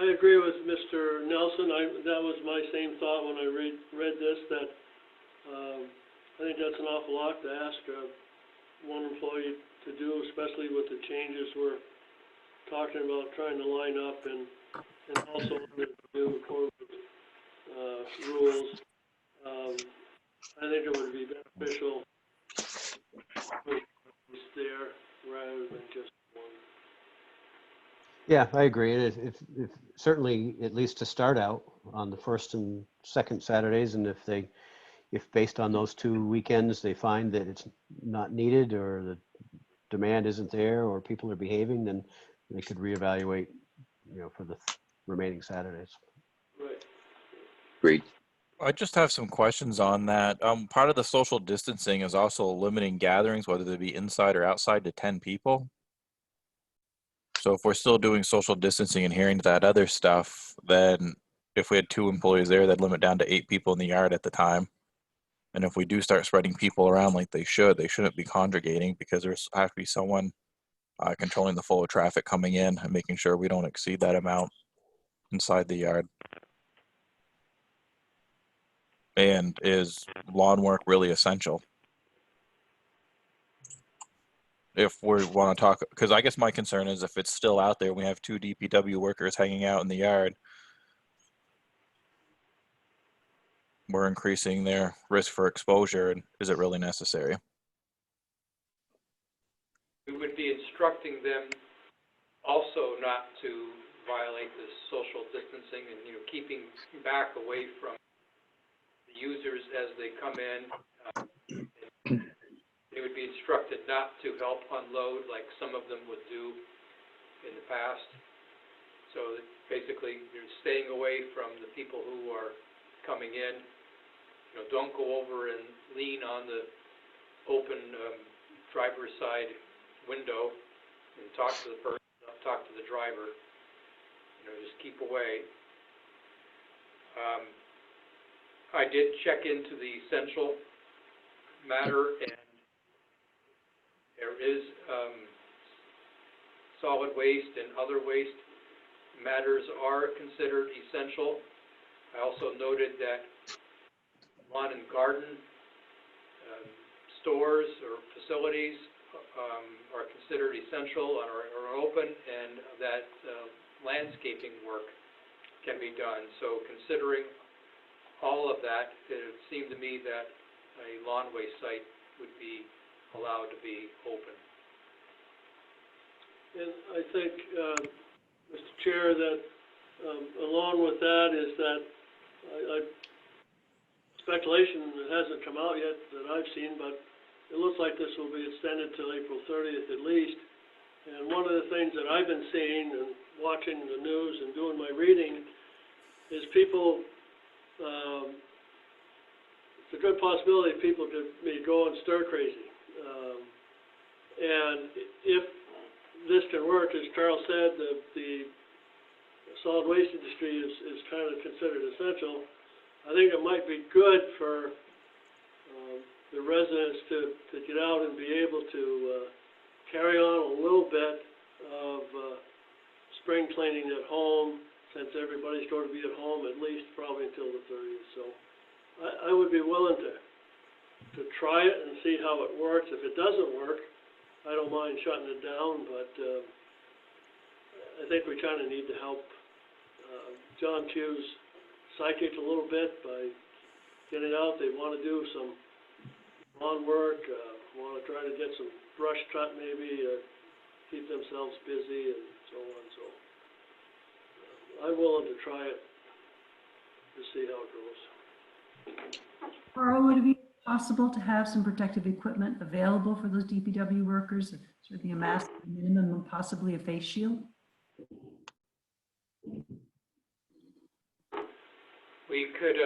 I agree with Mr. Nelson. That was my same thought when I read this, that I think that's an awful lot to ask one employee to do, especially with the changes we're talking about trying to line up, and also under the new COVID rules. I think it would be beneficial with there rather than just one. Yeah, I agree. And if certainly, at least to start out on the first and second Saturdays, and if based on those 2 weekends, they find that it's not needed or the demand isn't there or people are behaving, then they could reevaluate, for the remaining Saturdays. Right. Great. I just have some questions on that. Part of the social distancing is also limiting gatherings, whether they be inside or outside, to 10 people. So if we're still doing social distancing and hearing that other stuff, then if we had 2 employees there, that'd limit down to 8 people in the yard at the time. And if we do start spreading people around like they shouldn't be congregating, because there's have to be someone controlling the flow of traffic coming in and making sure we don't exceed that amount inside the yard. And is lawn work really essential? If we want to talk, because I guess my concern is if it's still out there, we have 2 DPW workers hanging out in the yard, we're increasing their risk for exposure, and is it really necessary? We would be instructing them also not to violate this social distancing and, keeping back away from the users as they come in. They would be instructed not to help unload like some of them would do in the past. So that basically, you're staying away from the people who are coming in. Don't go over and lean on the open driver's side window and talk to the person, not talk to the driver. Just keep away. I did check into the essential matter, and there is solid waste and other waste matters are considered essential. I also noted that lawn and garden stores or facilities are considered essential and are open, and that landscaping work can be done. So considering all of that, it seemed to me that a lawn waste site would be allowed to be open. And I think, Mr. Chair, that along with that is that speculation that hasn't come out yet that I've seen, but it looks like this will be extended till April 30th at least. And one of the things that I've been seeing and watching the news and doing my reading is people, it's a good possibility people could be going stir crazy. And if this can work, as Carl said, the solid waste industry is kind of considered essential. I think it might be good for the residents to get out and be able to carry on a little bit of spring cleaning at home, since everybody's going to be at home at least probably until the 30th. So I would be willing to try it and see how it works. If it doesn't work, I don't mind shutting it down, but I think we kind of need to help John Q's psychic a little bit by getting out. They want to do some lawn work, want to try to get some brush cut maybe, keep themselves busy and so on. So I'm willing to try it to see how it goes. Carl, would it be possible to have some protective equipment available for those DPW workers? Certainly a mask minimum and possibly a face shield? We could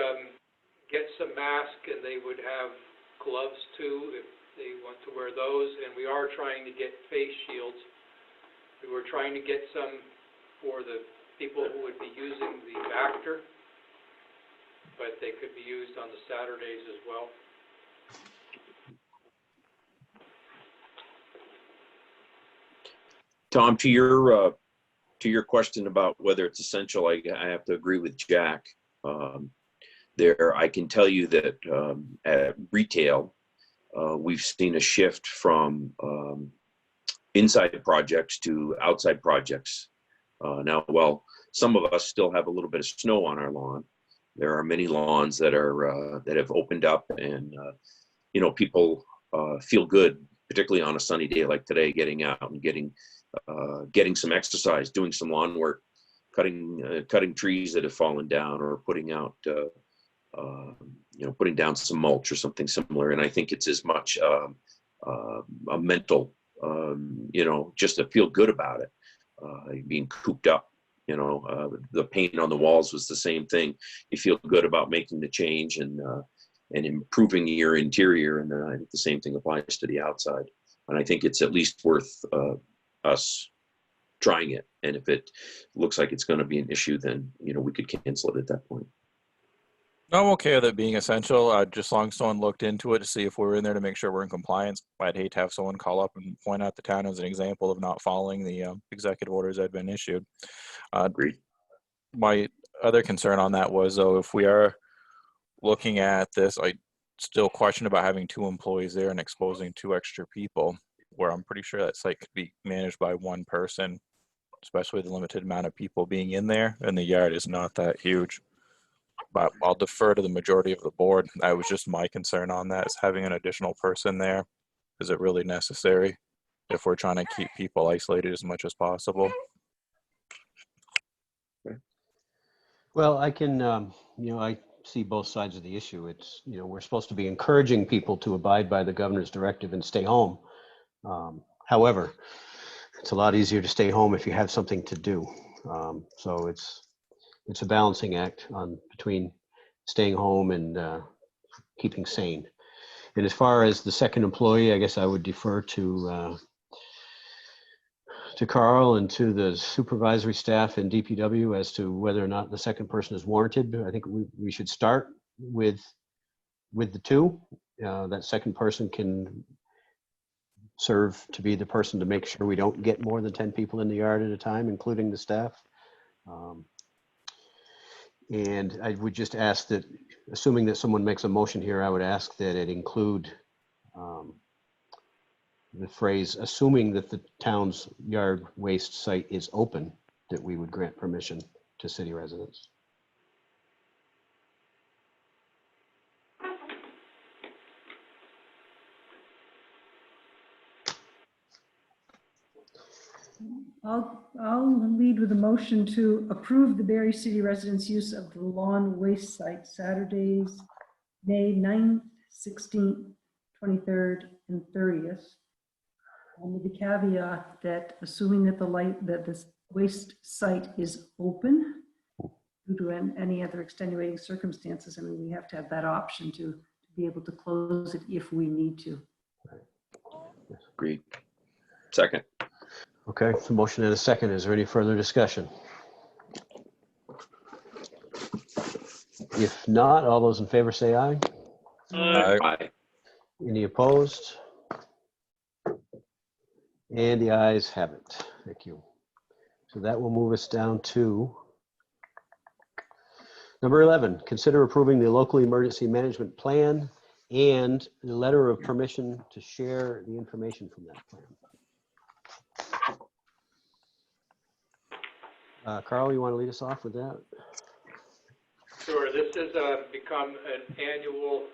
get some masks, and they would have gloves too if they want to wear those, and we are trying to get face shields. We were trying to get some for the people who would be using the Vector, but they could be used on the Saturdays as well. Tom, to your question about whether it's essential, I have to agree with Jack. There, I can tell you that at retail, we've seen a shift from inside projects to outside projects. Now, while some of us still have a little bit of snow on our lawn, there are many lawns that are that have opened up, and people feel good, particularly on a sunny day like today, getting out and getting getting some exercise, doing some lawn work, cutting trees that have fallen down, or putting out, putting down some mulch or something similar. And I think it's as much a mental, just to feel good about it, being cooped up. The paint on the walls was the same thing. You feel good about making the change and improving your interior, and I think the same thing applies to the outside. And I think it's at least worth us trying it. And if it looks like it's going to be an issue, then we could cancel it at that point. I'm okay with it being essential, just as long as someone looked into it to see if we're in there to make sure we're in compliance. I'd hate to have someone call up and point out the town as an example of not following the executive orders that had been issued. Agreed. My other concern on that was, though, if we are looking at this, I still question about having 2 employees there and exposing 2 extra people, where I'm pretty sure that site could be managed by 1 person, especially the limited amount of people being in there, and the yard is not that huge. But I'll defer to the majority of the board. That was just my concern on that, is having an additional person there. Is it really necessary if we're trying to keep people isolated as much as possible? Well, I can, I see both sides of the issue. It's, we're supposed to be encouraging people to abide by the governor's directive and stay home. However, it's a lot easier to stay home if you have something to do. So it's a balancing act between staying home and keeping sane. And as far as the second employee, I guess I would defer to Carl and to the supervisory staff and DPW as to whether or not the second person is warranted. I think we should start with the 2. That second person can serve to be the person to make sure we don't get more than 10 people in the yard at a time, including the staff. And I would just ask that, assuming that someone makes a motion here, I would ask that it include the phrase, assuming that the town's yard waste site is open, that we would grant permission to city residents. I'll lead with a motion to approve the Barre City residents' use of the lawn waste site Saturdays, May 9th, 16th, 23rd, and 30th. And with the caveat that assuming that this waste site is open due to any other extenuating circumstances, I mean, we have to have that option to be able to close it if we need to. Agreed. Second. Okay, so motion and a second. Is there any further discussion? If not, all those in favor say aye. Aye. Any opposed? And the ayes have it. Thank you. So that will move us down to number 11. Consider approving the local emergency management plan and the letter of permission to share the information from that plan. Carl, you want to lead us off with that? Sure, this has become an annual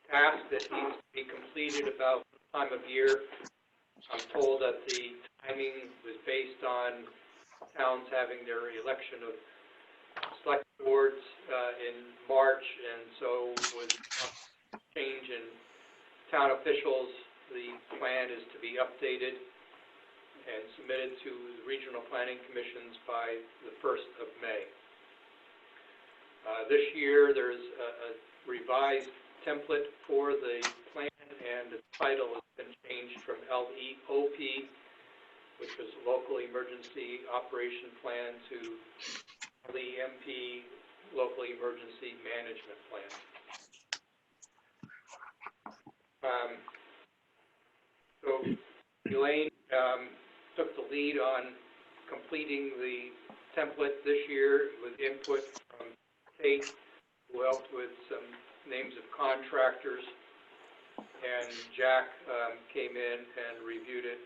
task that needs to be completed about this time of year. I'm told that the timing was based on towns having their election of select boards in March, and so with change in town officials, the plan is to be updated and submitted to the regional planning commissions by the 1st of May. This year, there's a revised template for the plan, and the title has been changed from LEOP, which was Local Emergency Operation Plan, to LEMP, Local Emergency Management Plan. So Elaine took the lead on completing the template this year with input from Kate, who helped with some names of contractors, and Jack came in and reviewed it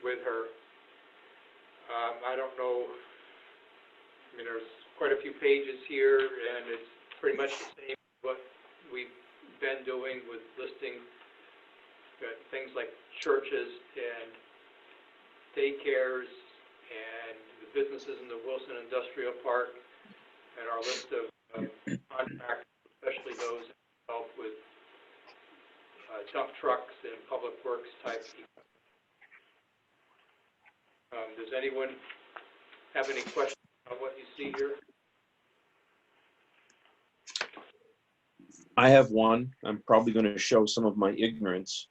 with her. I don't know, I mean, there's quite a few pages here, and it's pretty much the same as what we've been doing with listing things like churches and daycares and the businesses in the Wilson Industrial Park, and our list of contractors, especially those involved with dump trucks and public works type equipment. Does anyone have any questions on what you see here? I have one. I'm probably going to show some of my ignorance.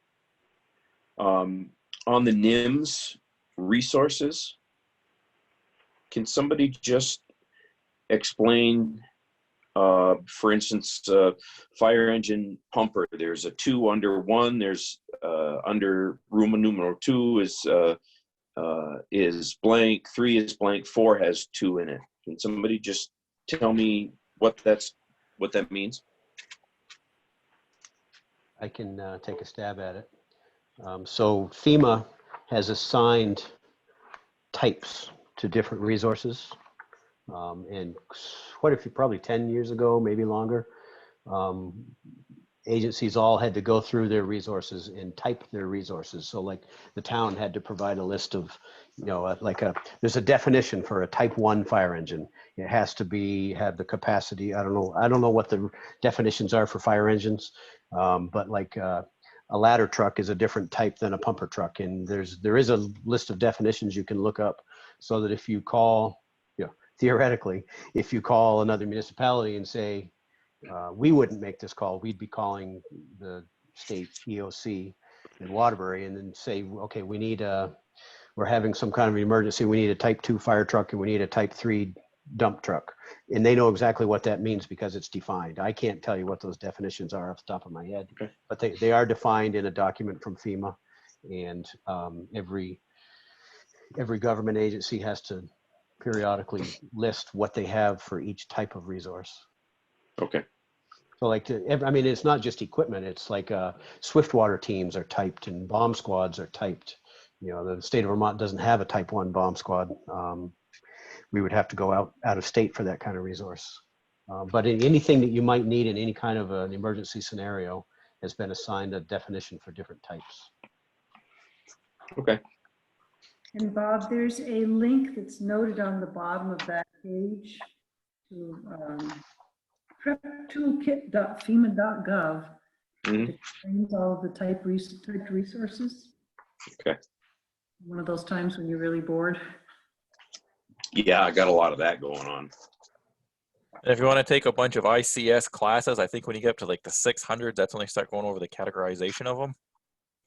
On the NIMS resources, can somebody just explain, for instance, fire engine pumper? There's a 2 under 1. There's under Roman numeral 2 is blank, 3 is blank, 4 has 2 in it. Can somebody just tell me what that means? I can take a stab at it. So FEMA has assigned types to different resources. And probably 10 years ago, maybe longer, agencies all had to go through their resources and type their resources. So like the town had to provide a list of, there's a definition for a type 1 fire engine. It has to have the capacity. I don't know what the definitions are for fire engines, but like a ladder truck is a different type than a pumper truck. And there is a list of definitions you can look up, so that if you call, theoretically, if you call another municipality and say, we wouldn't make this call, we'd be calling the state EOC in Waterbury and then say, okay, we're having some kind of emergency. We need a type 2 fire truck and we need a type 3 dump truck. And they know exactly what that means because it's defined. I can't tell you what those definitions are off the top of my head, okay, but they are defined in a document from FEMA. And every government agency has to periodically list what they have for each type of resource. Okay. So it's not just equipment. It's like swiftwater teams are typed and bomb squads are typed. The state of Vermont doesn't have a type 1 bomb squad. We would have to go out of state for that kind of resource. But anything that you might need in any kind of an emergency scenario has been assigned a definition for different types. Okay. And Bob, there's a link that's noted on the bottom of that page to preptoolkit.fema.gov. Mhm. It explains all of the typed resources. Okay. One of those times when you're really bored. Yeah, I got a lot of that going on. And if you want to take a bunch of ICS classes, I think when you get up to like the 600s, that's when they start going over the categorization of them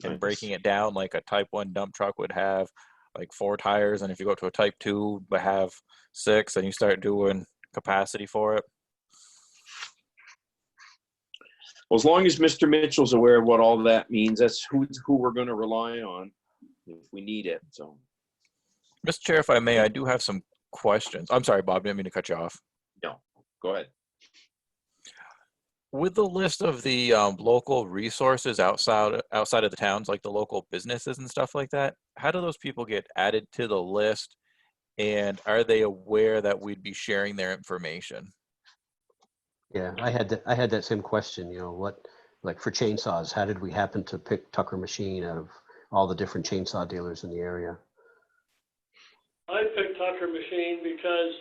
and Nice. breaking it down. Like a type 1 dump truck would have like 4 tires, and if you go to a type 2, would have 6, and you start doing capacity for it. Well, as long as Mr. Mitchell's aware of what all that means, that's who we're going to rely on if we need it. So, Mr. Chair, if I may, I do have some questions. I'm sorry, Bob, didn't mean to cut you off. no, go ahead. With the list of the local resources outside of the towns, like the local businesses and stuff like that, how do those people get added to the list? And are they aware that we'd be sharing their information? Yeah, I had that same question. Like for chainsaws, how did we happen to pick Tucker Machine out of all the different chainsaw dealers in the area? I picked Tucker Machine because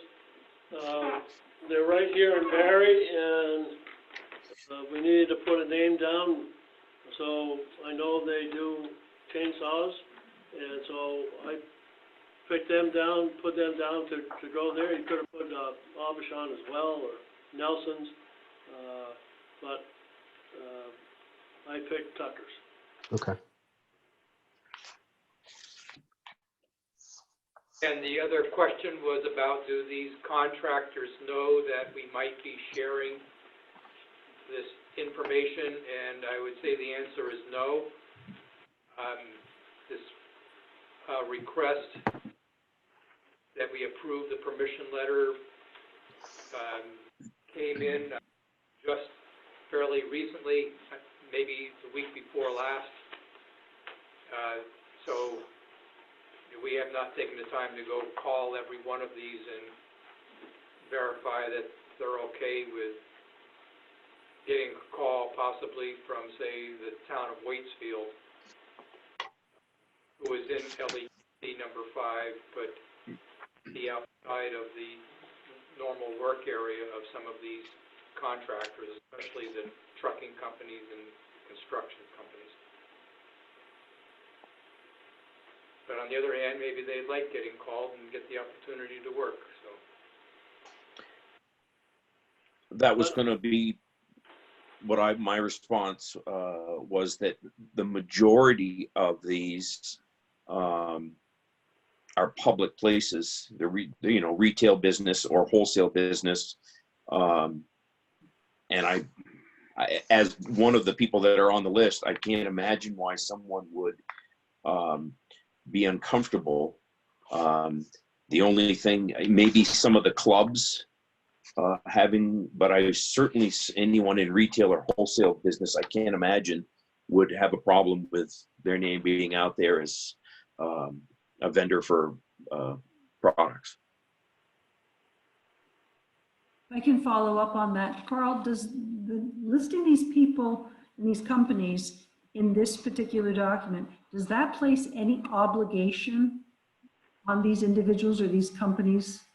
they're right here in Barre, and we needed to put a name down. So I know they do chainsaws, and so I picked them down, put them down to go there. You could have put Aubuchon as well, or Nelson's, but I picked Tucker's. Okay. And the other question was about, do these contractors know that we might be sharing this information? And I would say the answer is no. This request that we approve the permission letter came in just fairly recently, maybe the week before last. So we have not taken the time to go call every one of these and verify that they're okay with getting a call possibly from, say, the town of Waitsfield, who is in LE be number 5, but be outside of the normal work area of some of these contractors, especially the trucking companies and construction companies. But on the other hand, maybe they like getting called and get the opportunity to work, so. That was going to be what my response was, that the majority of these are public places, the retail business or wholesale business, and I, as one of the people that are on the list, I can't imagine why someone would be uncomfortable. The only thing, maybe some of the clubs but I certainly, anyone in retail or wholesale business, I can't imagine would have a problem with their name being out there as a vendor for products. If I can follow up on that, Carl, does listing these people and these companies in this particular document, does that place any obligation on these individuals or these companies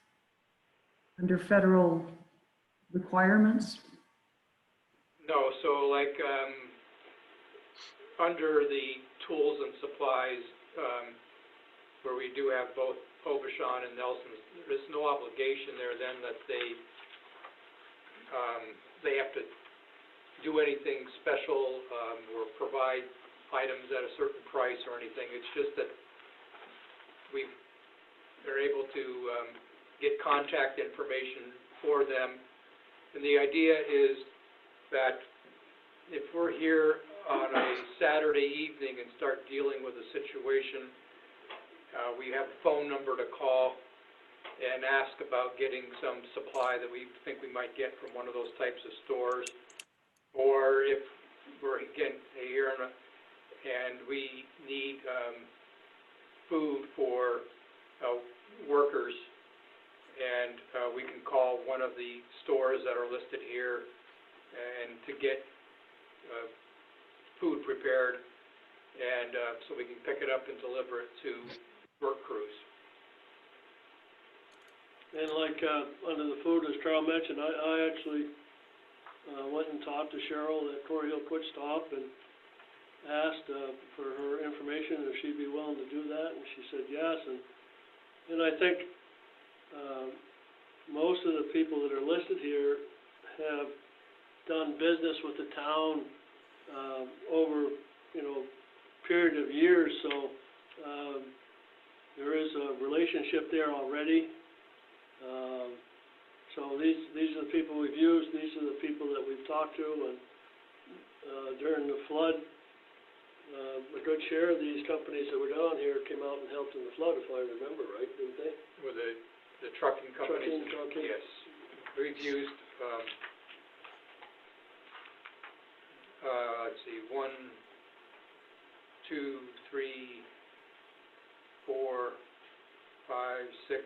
under federal requirements? No, so like under the tools and supplies, where we do have both Obashan and Nelson's, there's no obligation there then that they have to do anything special or provide items at a certain price or anything. It's just that they're able to get contact information for them. And the idea is that if we're here on a Saturday evening and start dealing with a situation, we have a phone number to call and ask about getting some supply that we think we might get from one of those types of stores. Or if we're, again, here and we need food for workers, and we can call one of the stores that are listed here and to get food prepared, and so we can pick it up and deliver it to work crews. And like under the food, as Carl mentioned, I actually went and talked to Cheryl at Corey Hill Quick Stop and asked for her information if she'd be willing to do that, and she said yes. And I think most of the people that are listed here have done business with the town over, period of years, so there is a relationship there already. So these are the people we've used, these are the people that we've talked to, and during the flood, a good share of these companies that were down here came out and helped in the flood, if I remember right, didn't they? With the trucking companies? Trucking. Yes. We've used, let's see, 1, 2, 3, 4, 5, 6,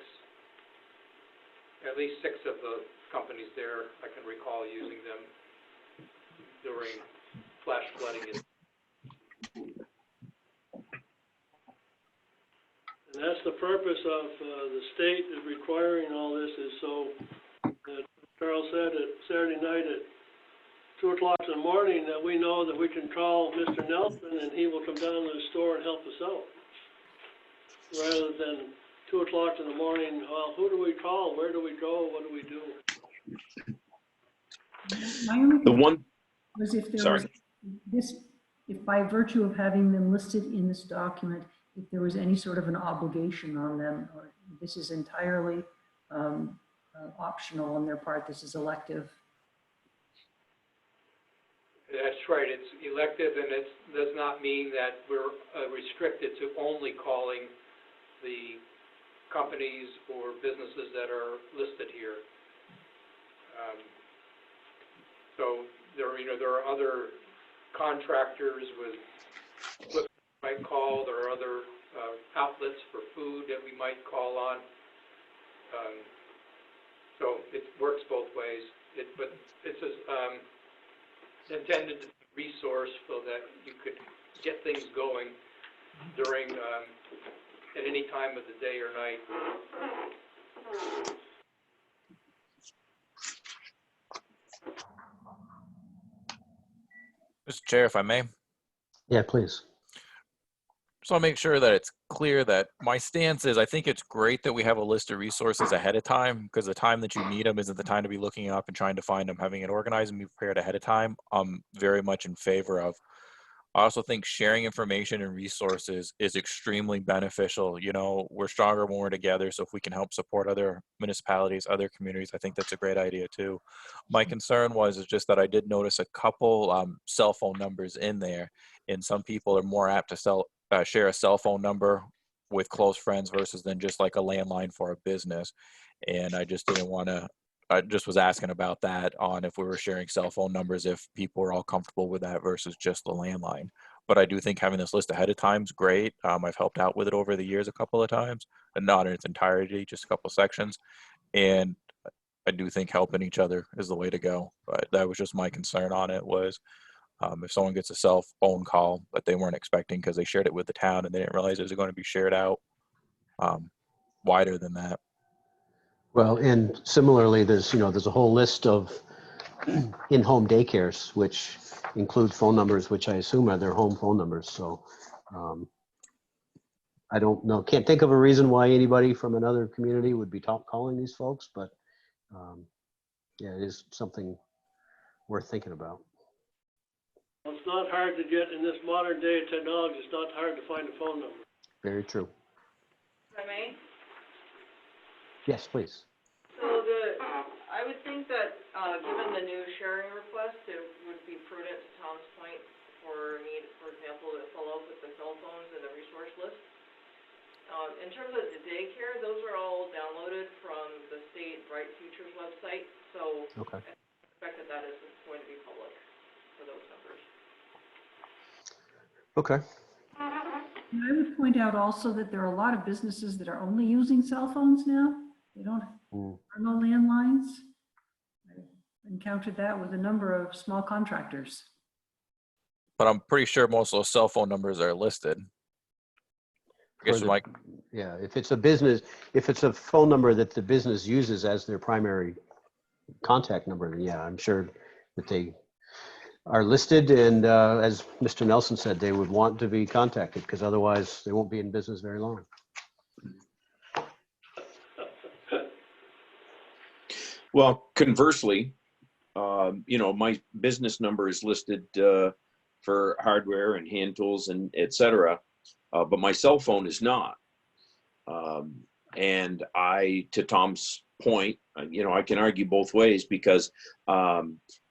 at least 6 of the companies there I can recall using them during flash flooding. And that's the purpose of the state is requiring all this, is so that Carl said at Saturday night at 2 o'clock in the morning that we know that we can call Mr. Nelson and he will come down to the store and help us out. Rather than 2 o'clock in the morning, well, who do we call? Where do we go? What do we do? My only The one, was if there sorry. was this, if by virtue of having them listed in this document, if there was any sort of an obligation on them, or this is entirely optional on their part, this is elective. That's right, it's elective, and it does not mean that we're restricted to only calling the companies or businesses that are listed here. So there are other contractors with what we might call, there are other outlets for food that we might call on. So it works both ways. But it's intended to be a resource so that you could get things going during at any time of the day or night. Mr. Chair, if I may. Yeah, please. So I'll make sure that it's clear that my stance is I think it's great that we have a list of resources ahead of time, because the time that you need them isn't the time to be looking up and trying to find them. Having it organized and be prepared ahead of time, I'm very much in favor of. I also think sharing information and resources is extremely beneficial. You know, we're stronger when we're together. So if we can help support other municipalities, other communities, I think that's a great idea too. My concern is just that I did notice a couple cell phone numbers in there, and some people are more apt to share a cell phone number with close friends versus than just like a landline for a business. And I just didn't want to, I just was asking about that on if we were sharing cell phone numbers, if people were all comfortable with that versus just the landline. But I do think having this list ahead of time is great. I've helped out with it over the years a couple of times, and not in its entirety, just a couple sections. And I do think helping each other is the way to go. But that was just my concern on it was if someone gets a cell phone call that they weren't expecting because they shared it with the town and they didn't realize it was going to be shared out wider than that. Well, and similarly, there's a whole list of in-home daycares, which include phone numbers, which I assume are their home phone numbers. So I don't know, can't think of a reason why anybody from another community would be calling these folks, but yeah, it is something worth thinking about. Well, it's not hard to get, in this modern day of technology, it's not hard to find a phone number. Very true. If I may? Yes, please. So I would think that, given the new sharing request, it would be prudent, to Tom's point, for me, for example, to follow up with the cell phones and the resource list. In terms of the daycare, those are all downloaded from the state Bright Futures website, so Okay. I expect that is going to be public for those numbers. Okay. And I would point out also that there are a lot of businesses that are only using cell phones now. They don't, are no landlines. I've encountered that with a number of small contractors. But I'm pretty sure most of those cell phone numbers are listed. I guess Yeah, if it's a business, if it's a phone number that the business uses as their primary contact number, then yeah, I'm sure that they are listed. And as Mr. Nelson said, they would want to be contacted because otherwise they won't be in business very long. Well, conversely, my business number is listed for hardware and hand tools and et cetera, but my cell phone is not. And to Tom's point, I can argue both ways because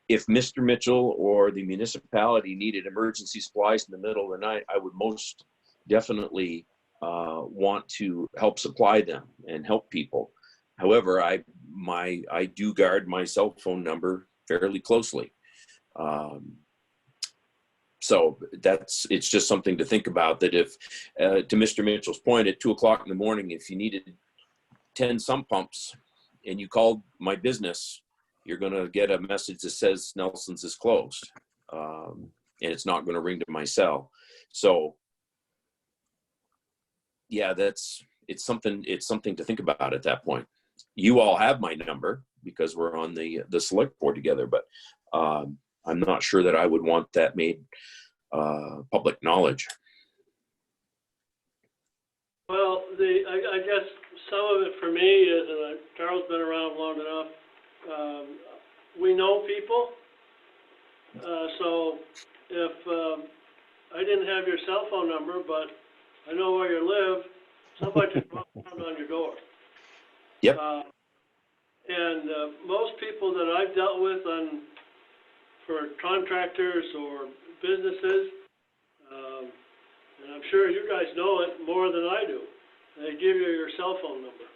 if Mr. Mitchell or the municipality needed emergency supplies in the middle of the night, I would most definitely want to help supply them and help people. However, I do guard my cell phone number fairly closely. So it's just something to think about, that if, to Mr. Mitchell's point, at 2:00 in the morning, if you needed 10 sump pumps and you called my business, you're going to get a message that says Nelson's is closed. And it's not going to ring to my cell. So yeah, it's something to think about at that point. You all have my number because we're on the select board together, but I'm not sure that I would want that made public knowledge. Well, I guess some of it for me is, and Carl's been around long enough, we know people. So if I didn't have your cell phone number, but I know where you live, somebody could come on your door. Yep. And most people that I've dealt with for contractors or businesses, and I'm sure you guys know it more than I do, they give you your cell phone number,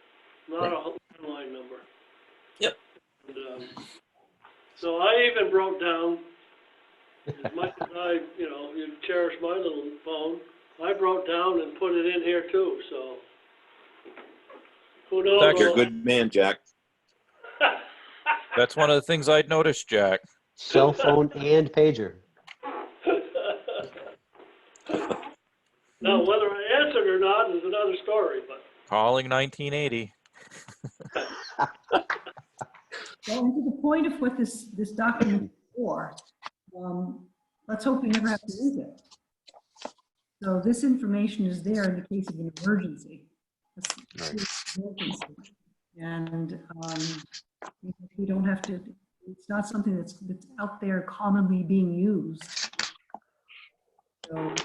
not a landline number. Yep. And, so I even broke down, as much as you cherish my little phone, I broke down and put it in here too, so. Who knows? You're a good man, Jack. That's one of the things I'd noticed, Jack. Cell phone and pager. Now, whether I answered or not is another story, but. Calling 1980. Well, and to the point of what this document is for, let's hope we never have to use it. So this information is there in the case of an emergency. A serious emergency. And we don't have to, it's not something that's out there commonly being used. So I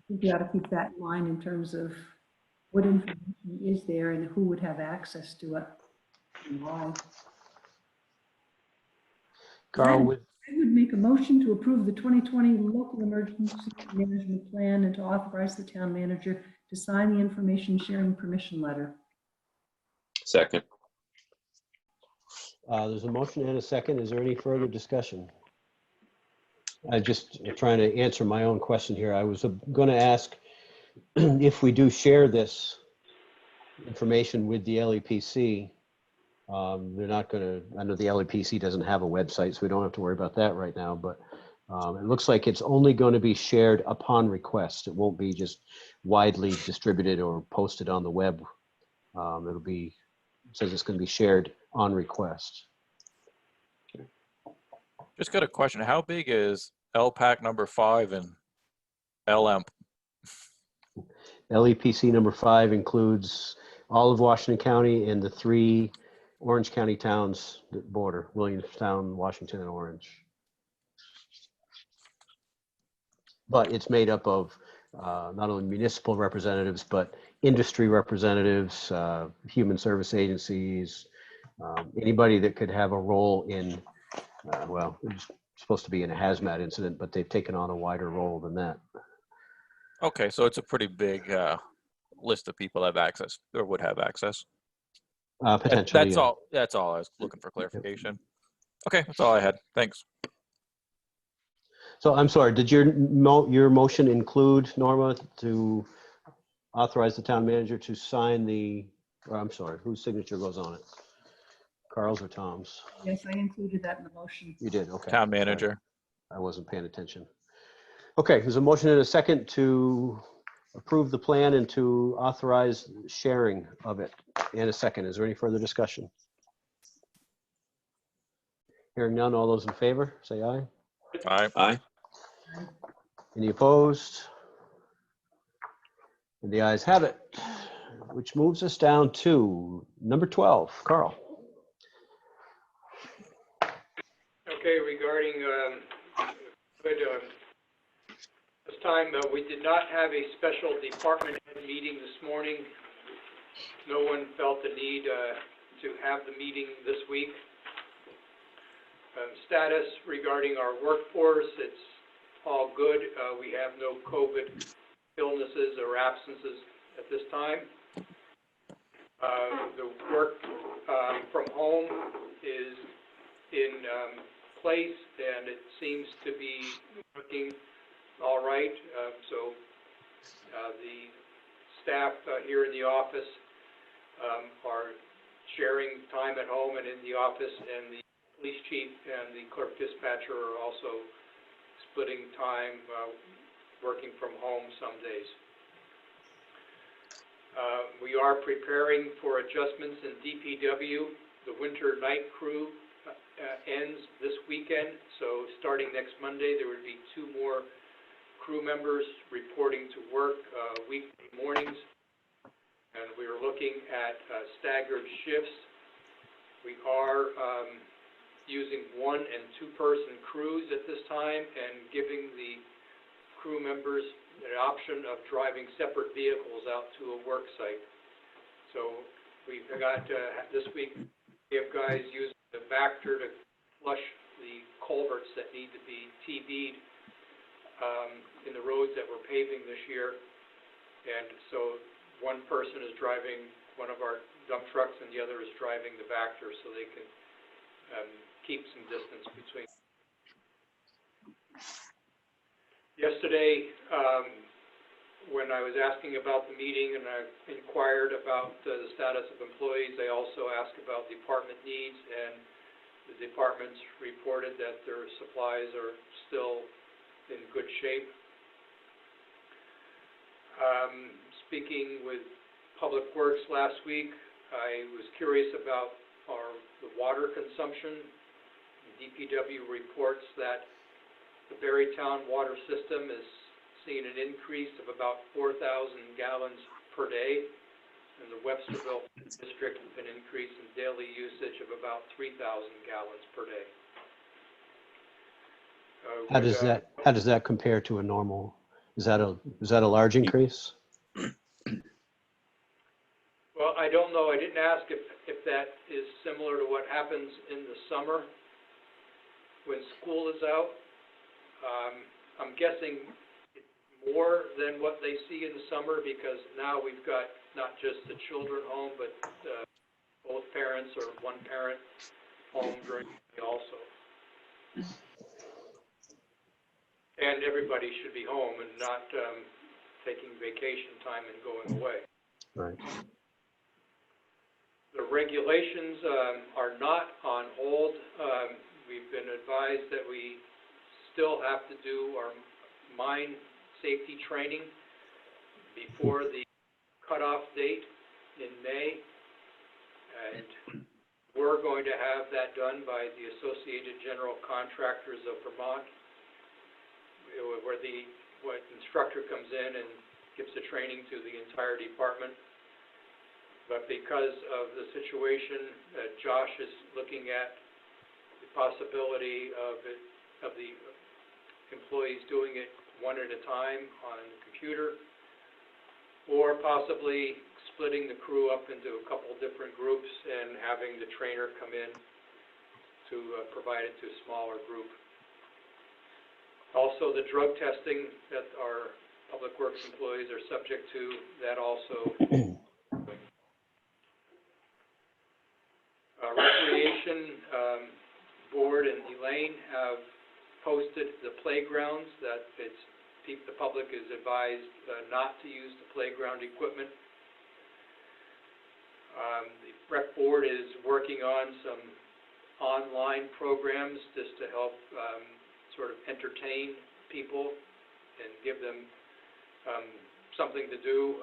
think we ought to keep that in mind in terms of what information is there and who would have access to it and why. Carl, I would make a motion to approve the 2020 local emergency management plan and to authorize the town manager to sign the information sharing permission letter. Second. there's a motion and a second. Is there any further discussion? I just trying to answer my own question here. I was going to ask if we do share this information with the LEPC, they're not going to, I know the LEPC doesn't have a website, so we don't have to worry about that right now, but it looks like it's only going to be shared upon request. It won't be just widely distributed or posted on the web. It'll be, it says it's going to be shared on request. Just got a question. How big is LPAC number 5 and LM? LEPC number 5 includes all of Washington County and the 3 Orange County towns that border, Williamstown, Washington, and Orange. But it's made up of not only municipal representatives, but industry representatives, human service agencies, anybody that could have a role in, well, it's supposed to be in a hazmat incident, but they've taken on a wider role than that. Okay, so it's a pretty big list of people that have access or would have access. Potentially, That's yeah. all. That's all I was looking for clarification. Okay, that's all I had. Thanks. So I'm sorry, did your motion include, Norma, to authorize the town manager to sign the, or I'm sorry, whose signature goes on it? Carl's or Tom's? Yes, I included that in the motion. You did, okay. Town manager. I wasn't paying attention. Okay, there's a motion and a second to approve the plan and to authorize sharing of it. And a second, is there any further discussion? Hearing none, all those in favor, say aye. Aye. Aye. Any opposed? And the ayes have it, which moves us down to number 12, Carl. Okay, regarding this time, we did not have a special department head meeting this morning. No one felt the need to have the meeting this week. Status regarding our workforce, it's all good. We have no COVID illnesses or absences at this time. The work from home is in place, and it seems to be working all right. So the staff here in the office are sharing time at home and in the office, and the police chief and the clerk dispatcher are also splitting time working from home some days. We are preparing for adjustments in DPW. The winter night crew ends this weekend, so starting next Monday, there would be 2 more crew members reporting to work weekday mornings, and we are looking at staggered shifts. We are using 1- and 2-person crews at this time and giving the crew members the option of driving separate vehicles out to a work site. So we've got, this week, we have guys using the Vector to flush the culverts that need to be TV'd in the roads that we're paving this year. And so one person is driving one of our dump trucks and the other is driving the Vector so they can keep some distance between. Yesterday, when I was asking about the meeting and I inquired about the status of employees, I also asked about department needs, and the departments reported that their supplies are still in good shape. Speaking with Public Works last week. I was curious about the water consumption. DPW reports that the Berrytown water system is seeing an increase of about 4,000 gallons per day, and the Websterville district an increase in daily usage of about 3,000 gallons per day. How does that compare to a normal? Is that a large increase? Well, I don't know. I didn't ask if that is similar to what happens in the summer when school is out. I'm guessing more than what they see in the summer, because now we've got not just the children home, but both parents or one parent home during the day also. And everybody should be home and not taking vacation time and going away. Right. The regulations are not on hold. We've been advised that we still have to do our mine safety training before the cutoff date in May. And we're going to have that done by the Associated General Contractors of Vermont, where the instructor comes in and gives the training to the entire department. But because of the situation, Josh is looking at the possibility of the employees doing it one at a time on the computer, or possibly splitting the crew up into a couple different groups and having the trainer come in to provide it to a smaller group. Also, the drug testing that our Public Works employees are subject to, that also. Recreation Board and Elaine have posted the playgrounds that the public is advised not to use the playground equipment. The Rec Board is working on some online programs just to help sort of entertain people and give them something to do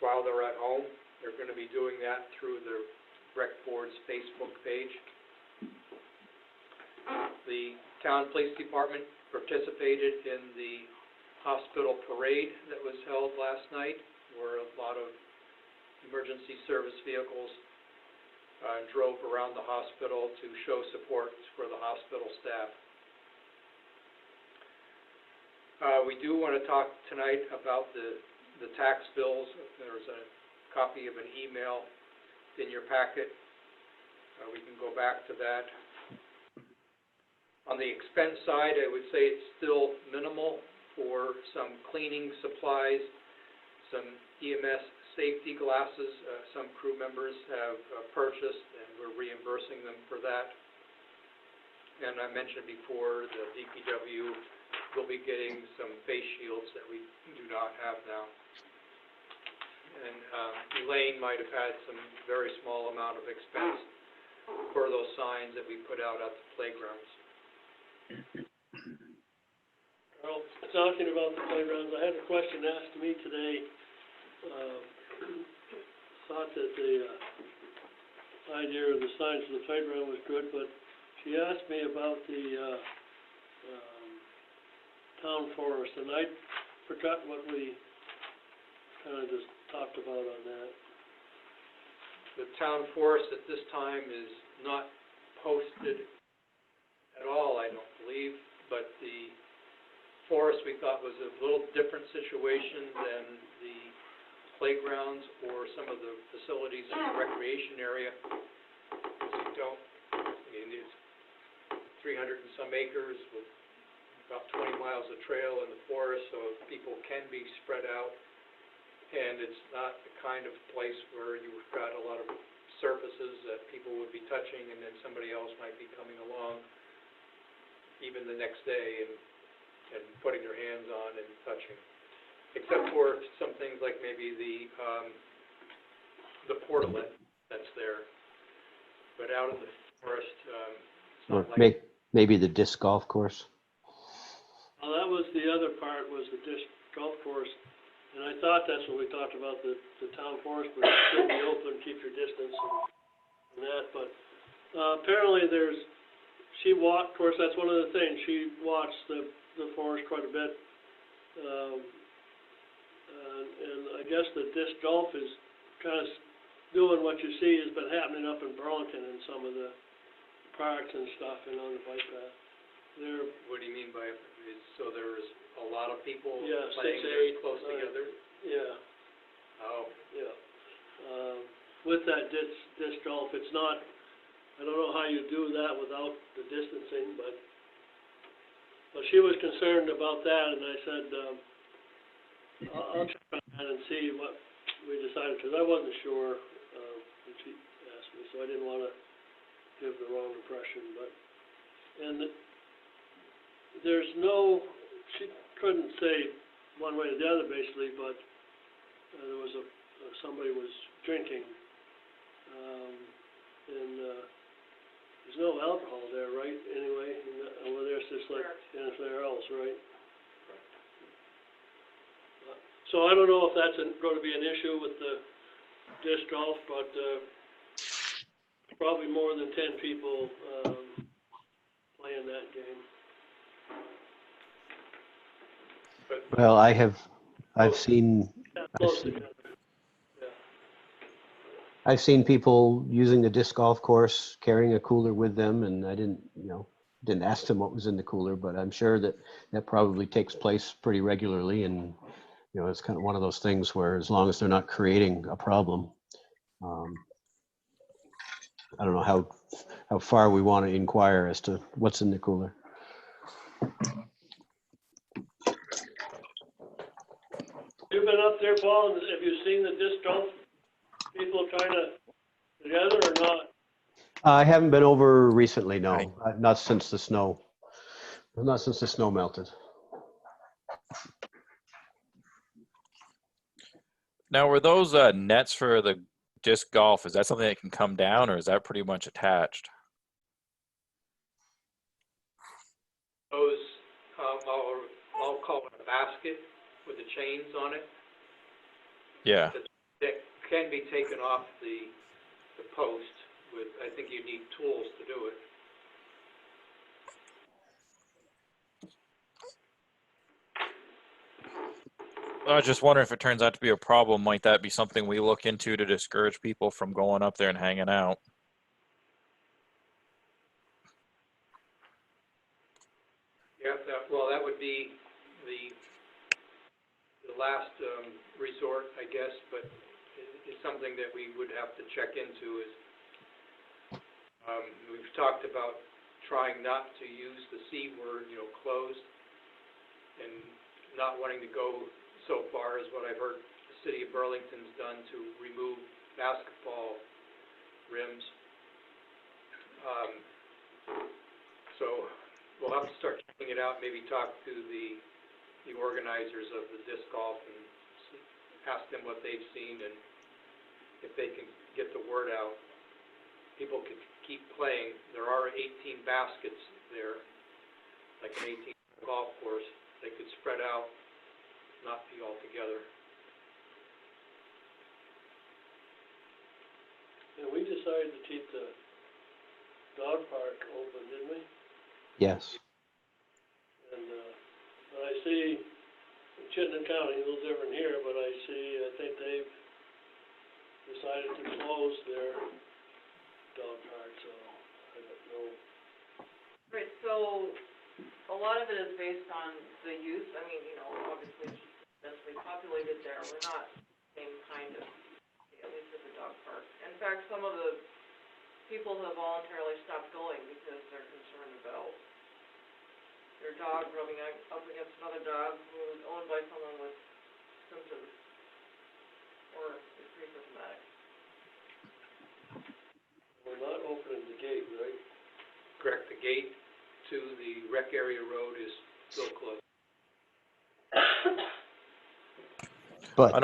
while they're at home. They're going to be doing that through the Rec Board's Facebook page. The Town Police Department participated in the hospital parade that was held last night, where a lot of emergency service vehicles drove around the hospital to show support for the hospital staff. We do want to talk tonight about the tax bills. There's a copy of an email in your packet. We can go back to that. On the expense side, I would say it's still minimal for some cleaning supplies, some EMS safety glasses some crew members have purchased, and we're reimbursing them for that. And I mentioned before, the DPW will be getting some face shields that we do not have now. And Elaine might have had some very small amount of expense for those signs that we put out at the playgrounds. Well, talking about the playgrounds, I had a question asked to me today. Thought that the idea of the signs for the playground was good, but she asked me about the town forest, and I forgot what we kind of just talked about on that. The town forest at this time is not posted at all, I don't believe, but the forest we thought was a little different situation than the playgrounds or some of the facilities in the recreation area. It's 300 and some acres with about 20 miles of trail in the forest, so people can be spread out. And it's not the kind of place where you've got a lot of surfaces that people would be touching, and then somebody else might be coming along even the next day and putting their hands on and touching. Except for some things like maybe the portalet that's there. But out in the forest, it's not like... Maybe the disc golf course. Well, that was the other part, was the disc golf course. And I thought that's what we talked about, the town forest, but it should be open, keep your distance and that, but, apparently she walked, of course, that's one of the things, she watched the forest quite a bit. And I guess the disc golf is kind of doing what you see has been happening up in Burlington in some of the parks and stuff and on the bike path. What do you mean by, so there's a lot of people Yeah, playing 6, there 8, close 9. together? Yeah, Oh, yeah. With that disc golf, it's not, I don't know how you do that without the distancing, but she was concerned about that, and I said, I'll check on that and see what we decided, because I wasn't sure, when she asked me, so I didn't want to give the wrong impression, but, and there's no, she couldn't say one way or the other, basically, but there was somebody was drinking, and there's no alcohol there, right, anyway, over there, it's just like anything else, right? So I don't know if that's going to be an issue with the disc golf, but probably more than 10 people playing that game. Well, I've seen, Yeah, I've close seen, together. Yeah. I've seen people using the disc golf course, carrying a cooler with them, and I didn't ask them what was in the cooler, but I'm sure that probably takes place pretty regularly, and it's kind of one of those things where as long as they're not creating a problem, I don't know how far we want to inquire as to what's in the cooler. You've been up there, Paul, and have you seen the disc golf people trying to together or not? I haven't been over recently, no. Not since the snow. Not since the snow melted. Now, were those nets for the disc golf, is that something that can come down, or is that pretty much attached? those, I'll call it a basket with the chains on it, Yeah. that can be taken off the post with, I think you need tools to do it. I was just wondering if it turns out to be a problem, might that be something we look into to discourage people from going up there and hanging out? Yeah, well, that would be the last resort, I guess, but it's something that we would have to check into is, we've talked about trying not to use the C word, closed, and not wanting to go so far as what I've heard the city of Burlington's done to remove basketball rims. So we'll have to start checking it out, maybe talk to the organizers of the disc golf and ask them what they've seen and if they can get the word out. People can keep playing. There are 18 baskets there, like an 18 golf course. They could spread out, not be all together. And we decided to keep the dog park open, didn't we? Yes. And I see in Chittenden County, a little different here, but I think they've decided to close their dog park, so I don't know. Right, so a lot of it is based on the use. I mean, obviously it's densely populated there. We're not the same kind of, at least at the dog park. In fact, some of the people have voluntarily stopped going because they're concerned about their dog rubbing up against another dog who's owned by someone with symptoms or is pre-symptomatic. We're not opening the gate, right? Correct, the gate to the rec area road is still closed. But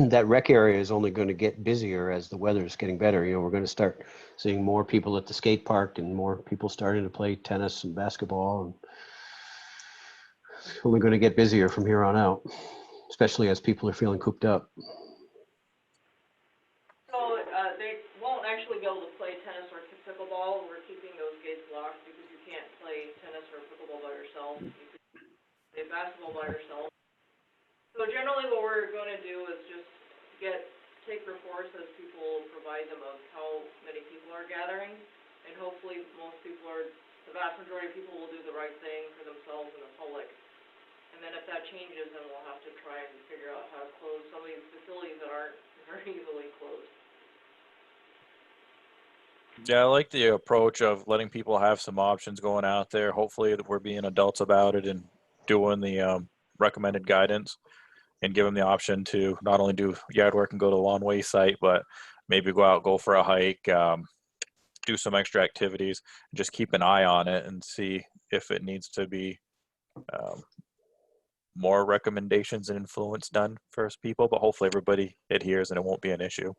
that rec area is only going to get busier as the weather is getting better. We're going to start seeing more people at the skate park and more people starting to play tennis and basketball. And it's only going to get busier from here on out. especially as people are feeling cooped up. So, they won't actually be able to play tennis or pickleball. We're keeping those gates locked because you can't play tennis or pickleball by yourself. You can play basketball by yourself. So generally what we're going to do is just take reports as people provide them of how many people are gathering. And hopefully the vast majority of people will do the right thing for themselves and the public. And then if that changes, then we'll have to try and figure out how to close some of these facilities that aren't very easily closed. Yeah, I like the approach of letting people have some options going out there. Hopefully that we're being adults about it and doing the recommended guidance and give them the option to not only do yard work and go to the lawn waste site, but maybe go out, go for a hike, do some extra activities, just keep an eye on it and see if it needs to be more recommendations and influence done for people, but hopefully everybody adheres and it won't be an issue.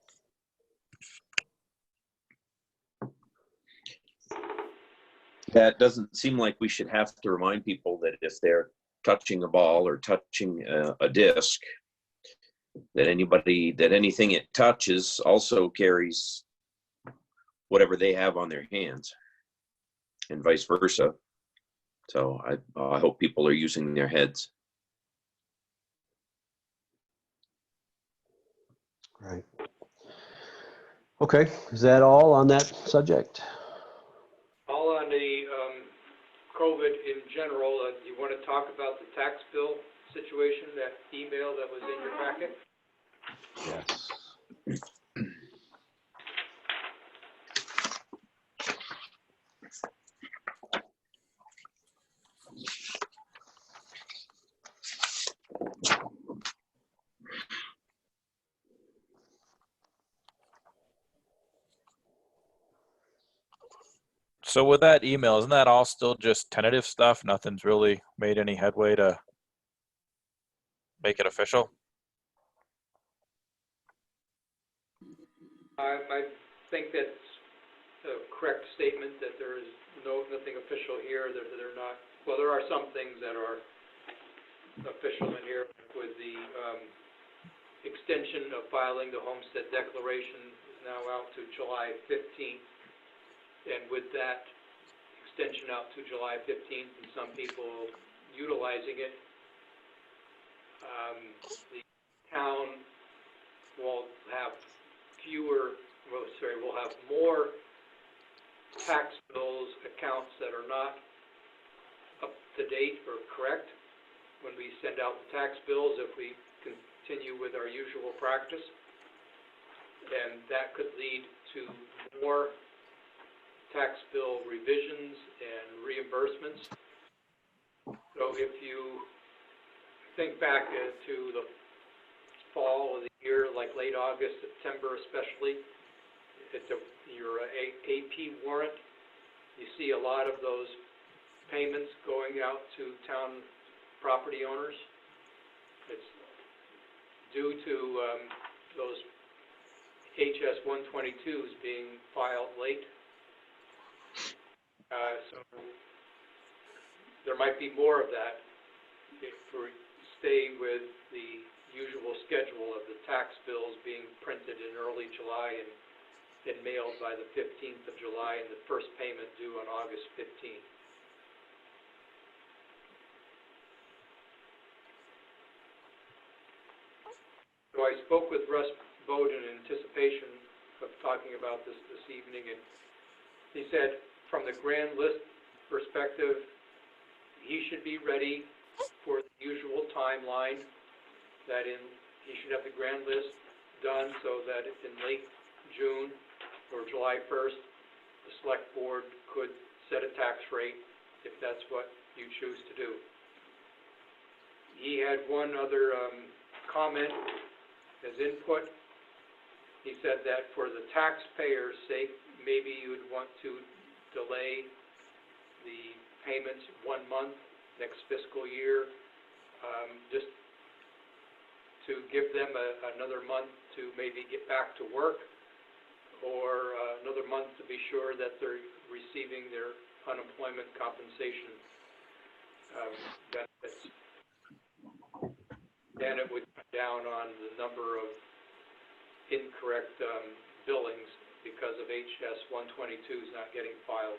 Yeah, it doesn't seem like we should have to remind people that if they're touching a ball or touching a disc, that anything it touches also carries whatever they have on their hands, and vice versa. So I hope people are using their heads. Right. Okay, is that all on that subject? All on the COVID in general, you want to talk about the tax bill situation, that email that was in your packet? Yes. So with that email, isn't that all still just tentative stuff? Nothing's really made any headway to make it official? I think that's a correct statement, that there is nothing official here. They're not, well, there are some things that are official in here with the extension of filing the homestead declaration is now out to July 15th. And with that extension out to July 15th and some people utilizing it, the town will have we'll have more tax bills accounts that are not up to date or correct when we send out the tax bills if we continue with our usual practice. And that could lead to more tax bill revisions and reimbursements. So if you think back to the fall of the year, like late August, September especially, your AP warrant, you see a lot of those payments going out to town property owners. It's due to those HS 122s being filed late. So there might be more of that if we stay with the usual schedule of the tax bills being printed in early July and mailed by the 15th of July and the first payment due on August 15th. So I spoke with Russ Bowden in anticipation of talking about this evening, and he said from the grand list perspective, he should be ready for the usual timeline, that he should have the grand list done so that in late June or July 1st, the select board could set a tax rate if that's what you choose to do. He had one other comment as input. He said that for the taxpayers' sake, maybe you would want to delay the payments 1 month next fiscal year, just to give them another month to maybe get back to work, or another month to be sure that they're receiving their unemployment compensation benefits. then it would cut down on the number of incorrect billings because of HS 122s not getting filed.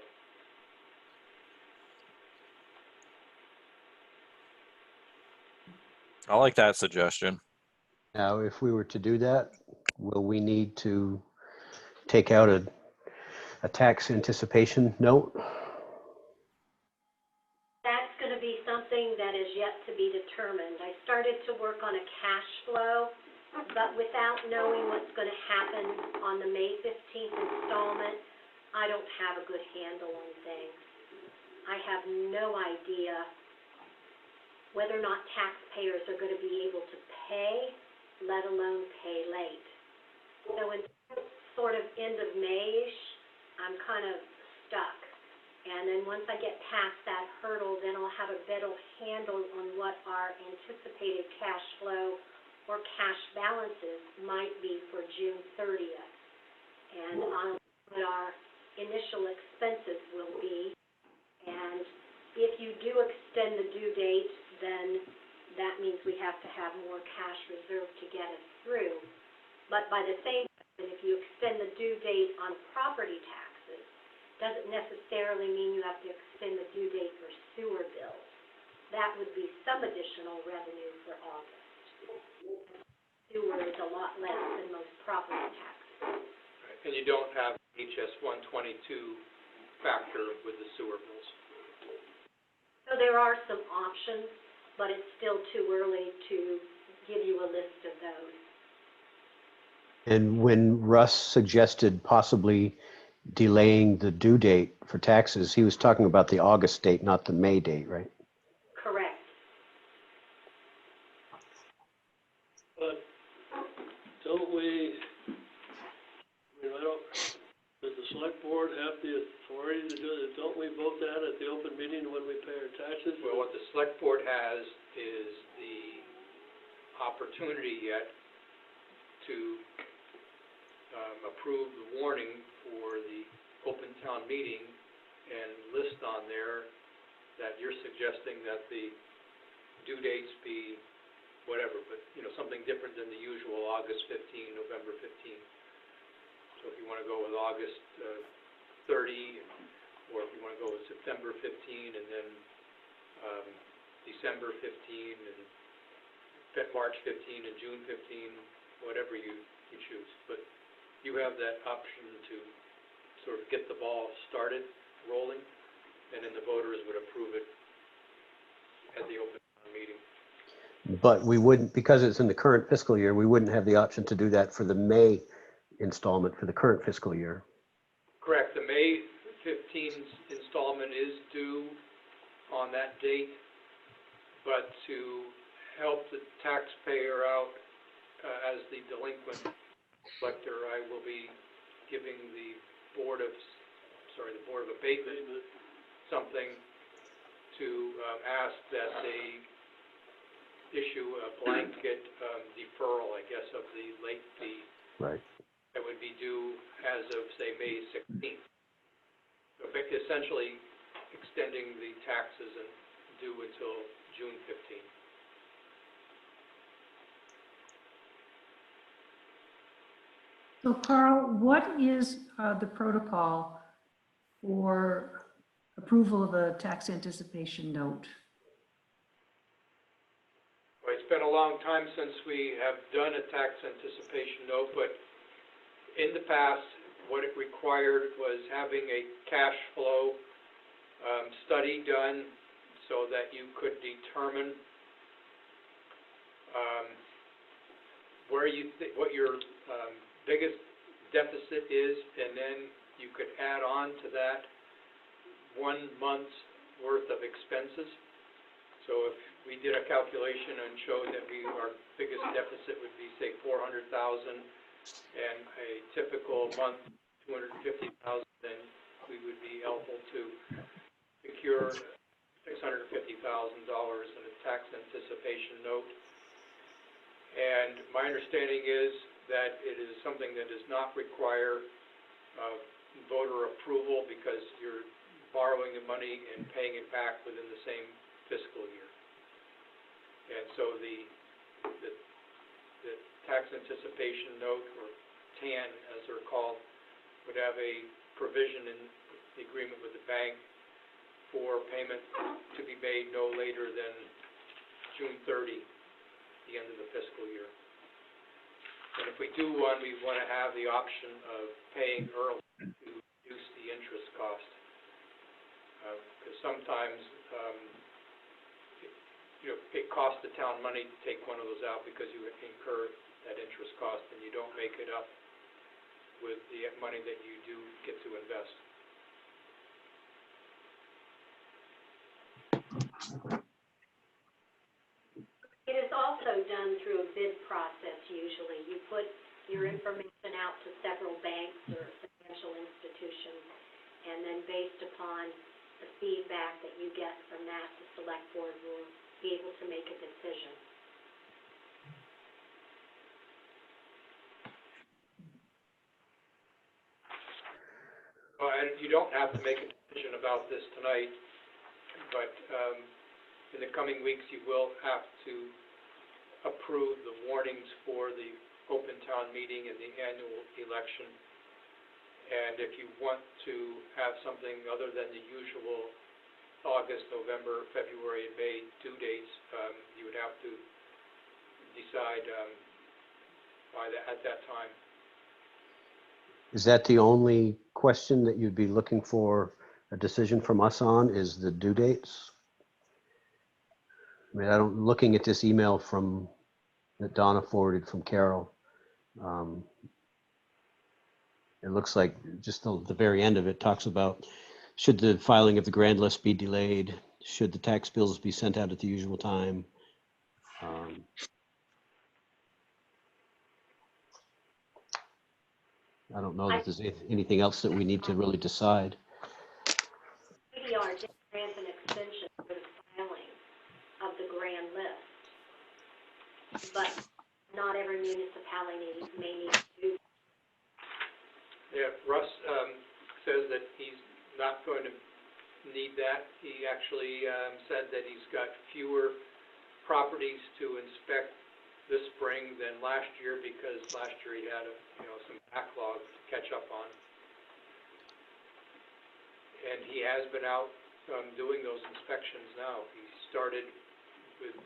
I like that suggestion. Now, if we were to do that, will we need to take out a tax anticipation note? That's going to be something that is yet to be determined. I started to work on a cash flow, but without knowing what's going to happen on the May 15th installment, I don't have a good handle on things. I have no idea whether or not taxpayers are going to be able to pay, let alone pay late. So in sort of end of May-ish, I'm kind of stuck. And then once I get past that hurdle, then I'll have a better handle on what our anticipated cash flow or cash balances might be for June 30th. And on what our initial expenses will be. And if you do extend the due date, then that means we have to have more cash reserve to get us through. But by the same token, if you extend the due date on property taxes, doesn't necessarily mean you have to extend the due date for sewer bills. That would be some additional revenue for August. Sewer is a lot less than most property taxes. Right. And you don't have HS 122 factor with the sewer bills. So there are some options, but it's still too early to give you a list of those. And when Russ suggested possibly delaying the due date for taxes, he was talking about the August date, not the May date, right? Correct. But don't we, does the select board have the authority to do it? Don't we vote that at the open meeting when we pay our taxes? Well, what the select board has is the opportunity yet to approve the warning for the open town meeting and list on there that you're suggesting that the due dates be whatever, but, something different than the usual August 15, November 15. So if you want to go with August 30, or if you want to go with September 15 and then December 15 and March 15 and June 15, whatever you choose. But you have that option to sort of get the ball started, rolling, and then the voters would approve it at the open meeting. But we wouldn't, because it's in the current fiscal year, we wouldn't have the option to do that for the May installment for the current fiscal year. Correct. The May 15th installment is due on that date, but to help the taxpayer out as the delinquent collector, I will be giving the Board of Abatement something to ask that they issue a blanket deferral, I guess, of the late fee. Right. That would be due as of, say, May 16th. So essentially extending the taxes and due until June 15th. So Carl, what is the protocol for approval of a tax anticipation note? Well, it's been a long time since we have done a tax anticipation note, but in the past, what it required was having a cash flow study done so that you could determine what your biggest deficit is, and then you could add on to that 1 month's worth of expenses. So if we did a calculation and showed that our biggest deficit would be, say, $400,000, and a typical month, $250,000, then we would be able to secure $650,000 in a tax anticipation note. And my understanding is that it is something that does not require voter approval because you're borrowing the money and paying it back within the same fiscal year. And so the the tax anticipation note, or TAN as they're called, would have a provision in the agreement with the bank for payment to be made no later than June 30, the end of the fiscal year. And if we do one, we want to have the option of paying early to reduce the interest cost. Because sometimes, it costs the town money to take one of those out because you incur that interest cost and you don't make it up with the money that you do get to invest. It is also done through a bid process usually. You put your information out to several banks or financial institutions, and then based upon the feedback that you get from that, the select board will be able to make a decision. And you don't have to make a decision about this tonight, but in the coming weeks, you will have to approve the warnings for the open town meeting and the annual election. And if you want to have something other than the usual August, November, February, and May due dates, you would have to decide at that time. Is that the only question that you'd be looking for a decision from us on, is the due dates? I mean, looking at this email that Donna forwarded from Carol, it looks like just the very end of it talks about, should the filing of the grand list be delayed? Should the tax bills be sent out at the usual time? I don't know that there's anything else that we need to really decide. ADR did grant an extension for the filing of the grand list, but not every municipality may need to do that. Yeah, Russ says that he's not going to need that. He actually said that he's got fewer properties to inspect this spring than last year because last year he had some backlog to catch up on. And he has been out doing those inspections now. He started with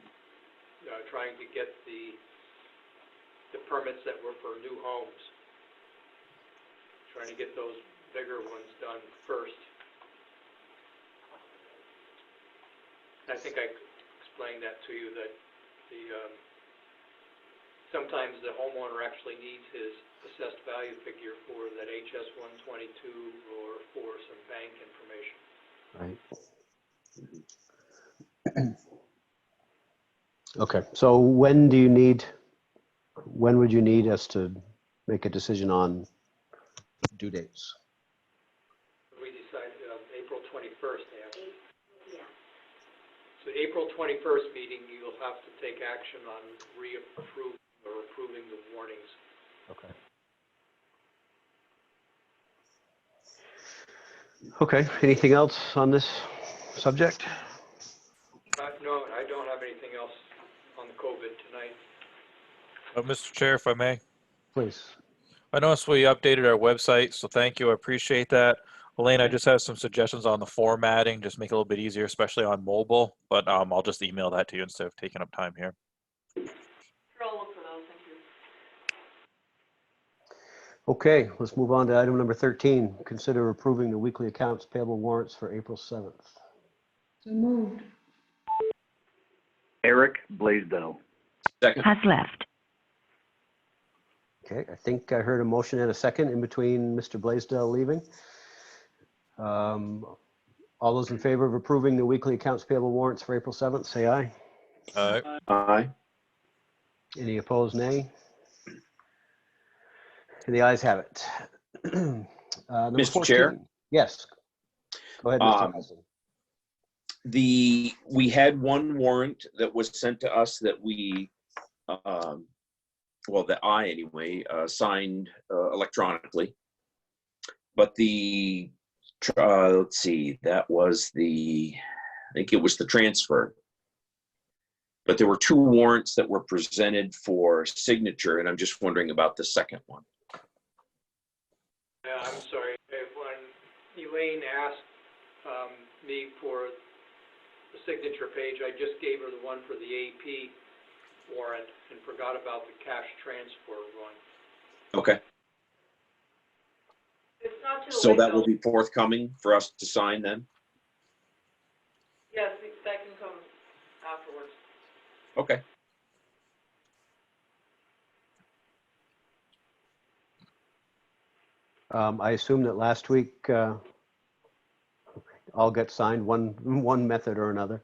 trying to get the permits that were for new homes, trying to get those bigger ones done first. I think I explained that to you, that sometimes the homeowner actually needs his assessed value figure for that HS 122 or for some bank information. Right. Okay, so when would you need us to make a decision on due dates? We decided April 21st, Yeah. So April 21st meeting, you'll have to take action on reapproving or approving the warnings. Okay. Okay, anything else on this subject? No, I don't have anything else on the COVID tonight. Mr. Chair, if I may. Please. I noticed we updated our website, so thank you. I appreciate that. Elaine, I just have some suggestions on the formatting, just make it a little bit easier, especially on mobile, but I'll just email that to you instead of taking up time here. Sure, I'll look for those, thank you. Okay, let's move on to item number 13. Consider approving the weekly accounts payable warrants for April 7th. So moved. Eric Blaisdell. Second. Has left. Okay, I think I heard a motion and a second in between Mr. Blaisdell leaving. All those in favor of approving the weekly accounts payable warrants for April 7th, say aye. Aye. Any opposed, nay? And the ayes have it. Number Mr. 14. Chair? Yes. Go ahead, Mr. Hudson. We had one warrant that was sent to us that we, that I anyway, signed electronically. But let's see, that was I think it was the transfer. But there were 2 warrants that were presented for signature, and I'm just wondering about the second one. Yeah, I'm sorry. When Elaine asked me for the signature page, I just gave her the one for the AP warrant and forgot about the cash transfer one. Okay. It's not too So late, that will though. be forthcoming for us to sign then? Yes, that can come afterwards. Okay. I assume that last week all got signed one method or another.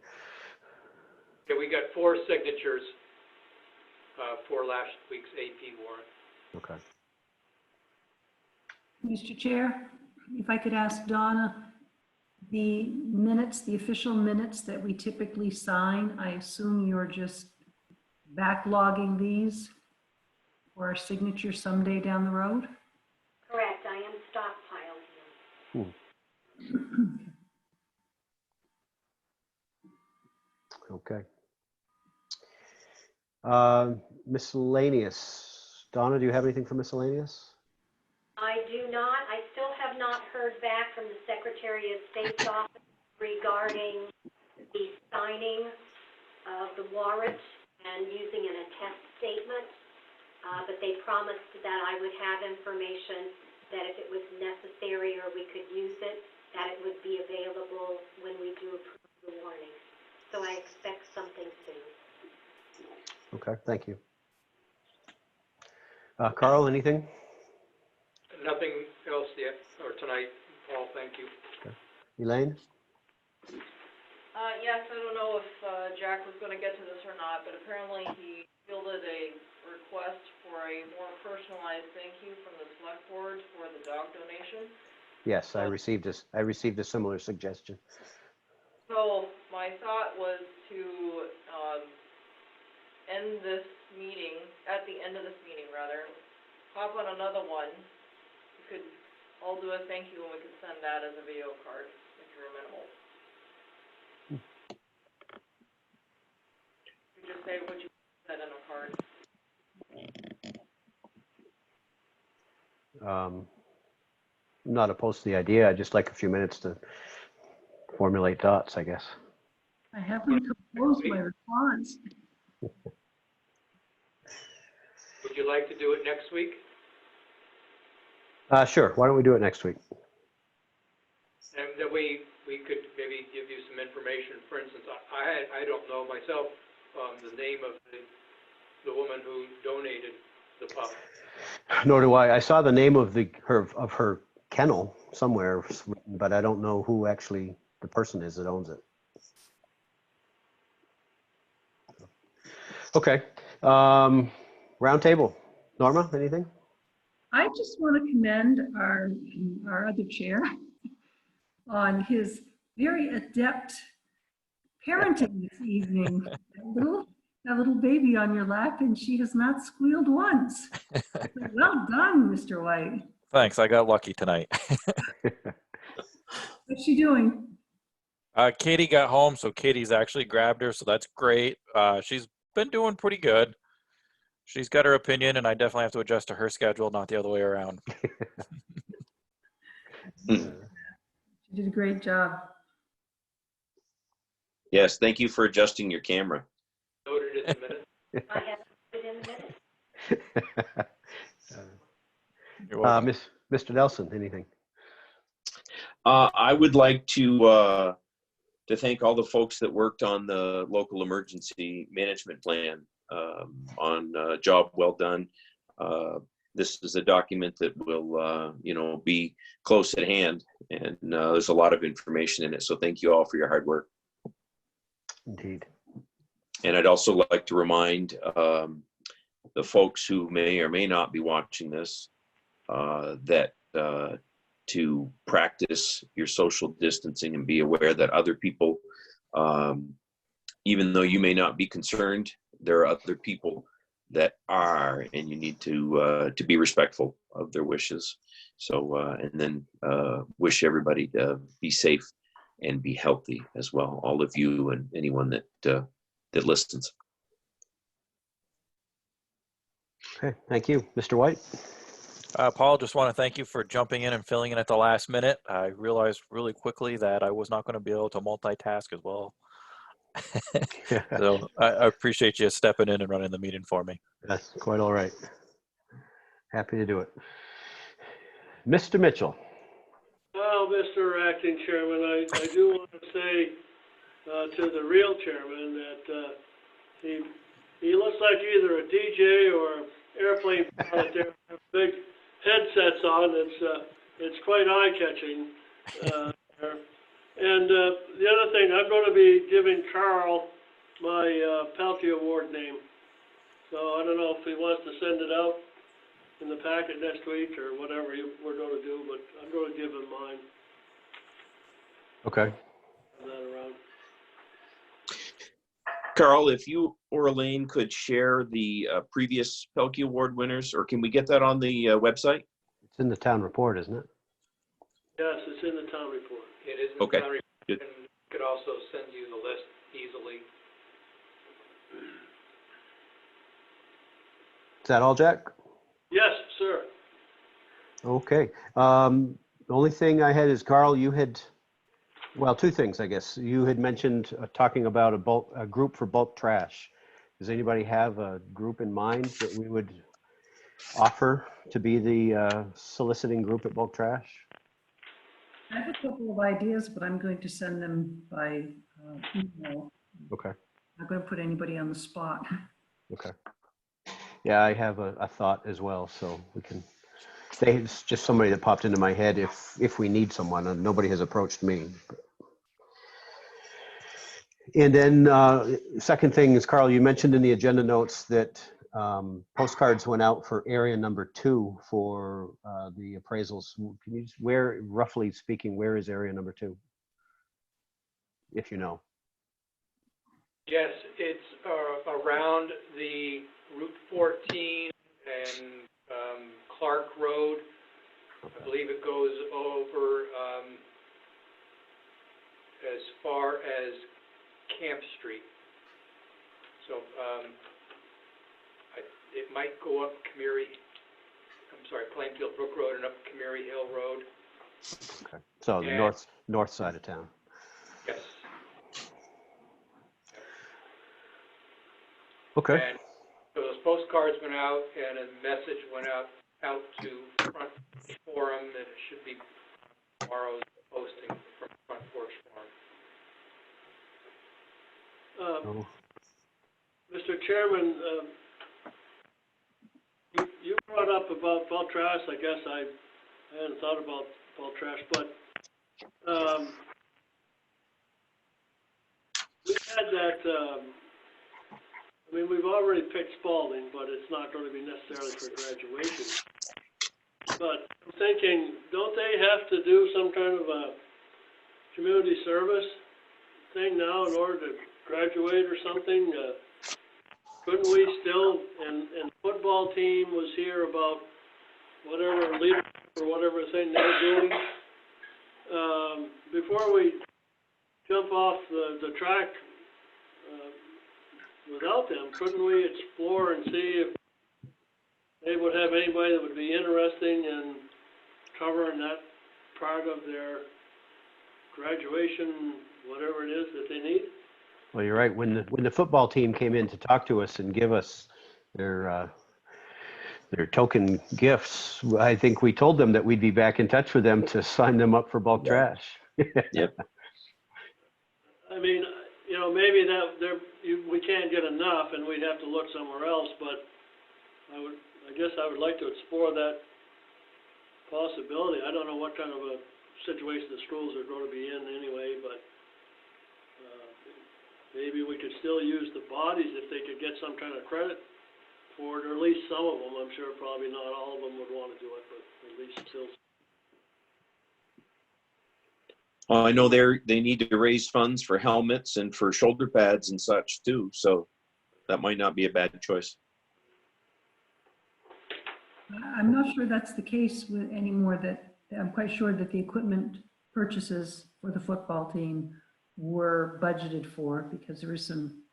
Okay, we got 4 signatures for last week's AP warrant. Okay. Mr. Chair, if I could ask Donna, the minutes, the official minutes that we typically sign, I assume you're just backlogging these for our signature someday down the road? Correct, I am stockpiling them. Okay. Miscellaneous. Donna, do you have anything for miscellaneous? I do not. I still have not heard back from the Secretary of State's office regarding the signing of the warrant and using an attest statement. But they promised that I would have information that if it was necessary or we could use it, that it would be available when we do approve the warning. So I expect something soon. Okay, thank you. Carl, anything? Nothing else yet, or tonight, Paul, thank you. Okay. Elaine? Yes, I don't know if Jack was going to get to this or not, but apparently he fielded a request for a more personalized thank you from the select board for the dog donation. Yes, I received a similar suggestion. So my thought was to end this meeting, at the end of this meeting rather, hop on another one. We could all do a thank you and we could send that as a video card if you're amenable. You just say what you said in a card. Not opposed to the idea. I'd just like a few minutes to formulate thoughts, I guess. I haven't composed my response. Would you like to do it next week? Sure. Why don't we do it next week? And then we could maybe give you some information. For instance, I don't know myself the name of the woman who donated the pup. Nor do I. I saw the name of her kennel somewhere, but I don't know who actually the person is that owns it. Okay. Round table. Norma, anything? I just want to commend our other chair on his very adept parenting this evening. That little baby on your lap, and she has not squealed once. Well done, Mr. White. Thanks, I got lucky tonight. What's she doing? Katie got home, so Katie's actually grabbed her, so that's great. She's been doing pretty good. She's got her opinion, and I definitely have to adjust to her schedule, not the other way around. She did a great job. Yes, thank you for adjusting your camera. Noted in the minute. I have it in a minute. You're welcome. Mr. Nelson, anything? I would like to thank all the folks that worked on the local emergency management plan on a job well done. This is a document that will, be close at hand, and there's a lot of information in it. So thank you all for your hard work. Indeed. And I'd also like to remind the folks who may or may not be watching this that to practice your social distancing and be aware that other people, even though you may not be concerned, there are other people that are, and you need to be respectful of their wishes. So, and then wish everybody to be safe and be healthy as well. All of you and anyone that listens. Okay, thank you. Mr. White? Paul, just want to thank you for jumping in and filling in at the last minute. I realized really quickly that I was not going to be able to multitask as well. So I appreciate you stepping in and running the meeting for me. That's quite all right. Happy to do it. Mr. Mitchell? Well, Mr. Acting Chairman, I do want to say to the real chairman that he looks like either a DJ or airplane pilot there with big headsets on. It's quite eye-catching. And the other thing, I'm going to be giving Carl my Pelkey Award name. So I don't know if he wants to send it out in the packet next week or whatever we're going to do, but I'm going to give him mine. Okay. Send that around. Carl, if you or Elaine could share the previous Pelkey Award winners, or can we get that on the website? It's in the town report, isn't it? Yes, it's in the town report. It is in the Okay. town report, Good. and could also send you the list easily. Is that all, Jack? Yes, sir. Okay. The only thing I had is, Carl, you had, well, two things, I guess. You had mentioned talking about a group for bulk trash. Does anybody have a group in mind that we would offer to be the soliciting group at bulk trash? I have a couple of ideas, but I'm going to send them by email. Okay. I'm not going to put anybody on the spot. Okay. Yeah, I have a thought as well, so we can. It's just somebody that popped into my head if we need someone, and nobody has approached me. And then second thing is, Carl, you mentioned in the agenda notes that postcards went out for area number 2 for the appraisals. Can you just, where, roughly speaking, where is area number 2? If you know. Yes, it's around the Route 14 and Clark Road. I believe it goes over as far as Camp Street. So it might go up Plainfield Brook Road and up Camry Hill Road. Okay. So the And- north side of town. Yes. Okay. And so those postcards went out, and a message went out to Front Forum that it should be tomorrow's posting from Front Porch Forum. Oh, Mr. Chairman, you brought up about bulk trash. I guess I hadn't thought about bulk trash, but we had that. I mean, we've already picked Spalding, but it's not going to be necessarily for graduation. But I'm thinking, don't they have to do some kind of a community service thing now in order to graduate or something? Couldn't we still, and football team was here about whatever leadership or whatever thing they're doing. Before we jump off the track without them, couldn't we explore and see if they would have anybody that would be interesting in covering that part of their graduation, whatever it is that they need? well, you're right. When the football team came in to talk to us and give us their token gifts, I think we told them that we'd be back in touch with them to sign them up for bulk trash. Yep. I mean, you know, maybe we can't get enough and we'd have to look somewhere else, but I guess I would like to explore that possibility. I don't know what kind of a situation the schools are going to be in anyway, but maybe we could still use the bodies if they could get some kind of credit for it, or at least some of them. I'm sure probably not all of them would want to do it, but at least still. I know they need to raise funds for helmets and for shoulder pads and such too, so that might not be a bad choice. I'm not sure that's the case with anymore. That I'm quite sure that the equipment purchases for the football team were budgeted for, because there is some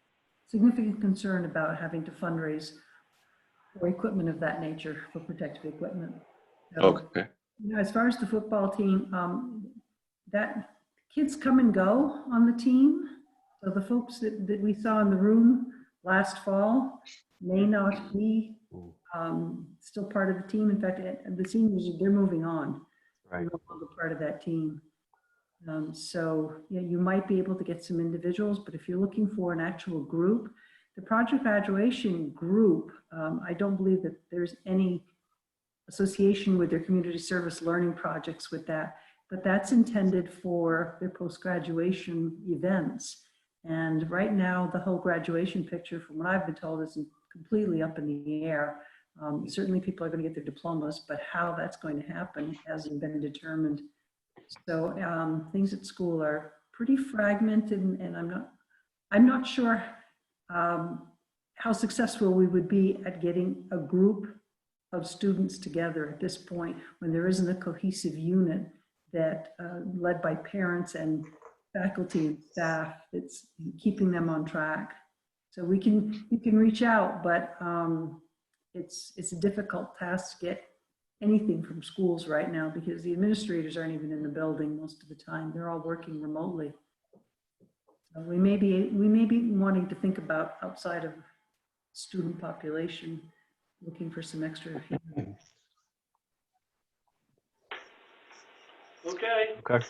significant concern about having to fundraise or equipment of that nature for protective equipment. So, Okay. you know, as far as the football team, that kids come and go on the team. So the folks that we saw in the room last fall may not be still part of the team. In fact, the seniors, they're moving on. Right. They're no longer part of that team. So yeah, you might be able to get some individuals, but if you're looking for an actual group, the project graduation group, I don't believe that there's any association with their community service learning projects with that, but that's intended for their post-graduation events. And right now, the whole graduation picture, from what I've been told, is completely up in the air. Certainly people are going to get their diplomas, but how that's going to happen hasn't been determined. So things at school are pretty fragmented, and I'm not sure how successful we would be at getting a group of students together at this point when there isn't a cohesive unit that led by parents and faculty and staff that's keeping them on track. So we can reach out, but it's a difficult task to get anything from schools right now because the administrators aren't even in the building most of the time. They're all working remotely. So we may be wanting to think about outside of student population, looking for some extra. Okay, Okay.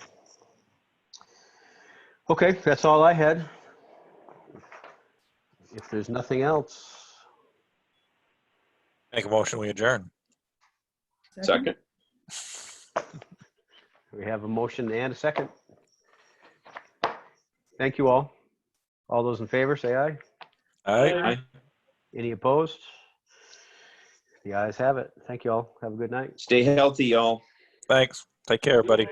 Okay, that's all I had. If there's nothing else, Make a motion, we adjourn. Second. we have a motion and a second. Thank you all. All those in favor, say aye. All right. Any opposed? The ayes have it. Thank you all. Have a good night. Stay healthy, y'all. Thanks. Take care, everybody.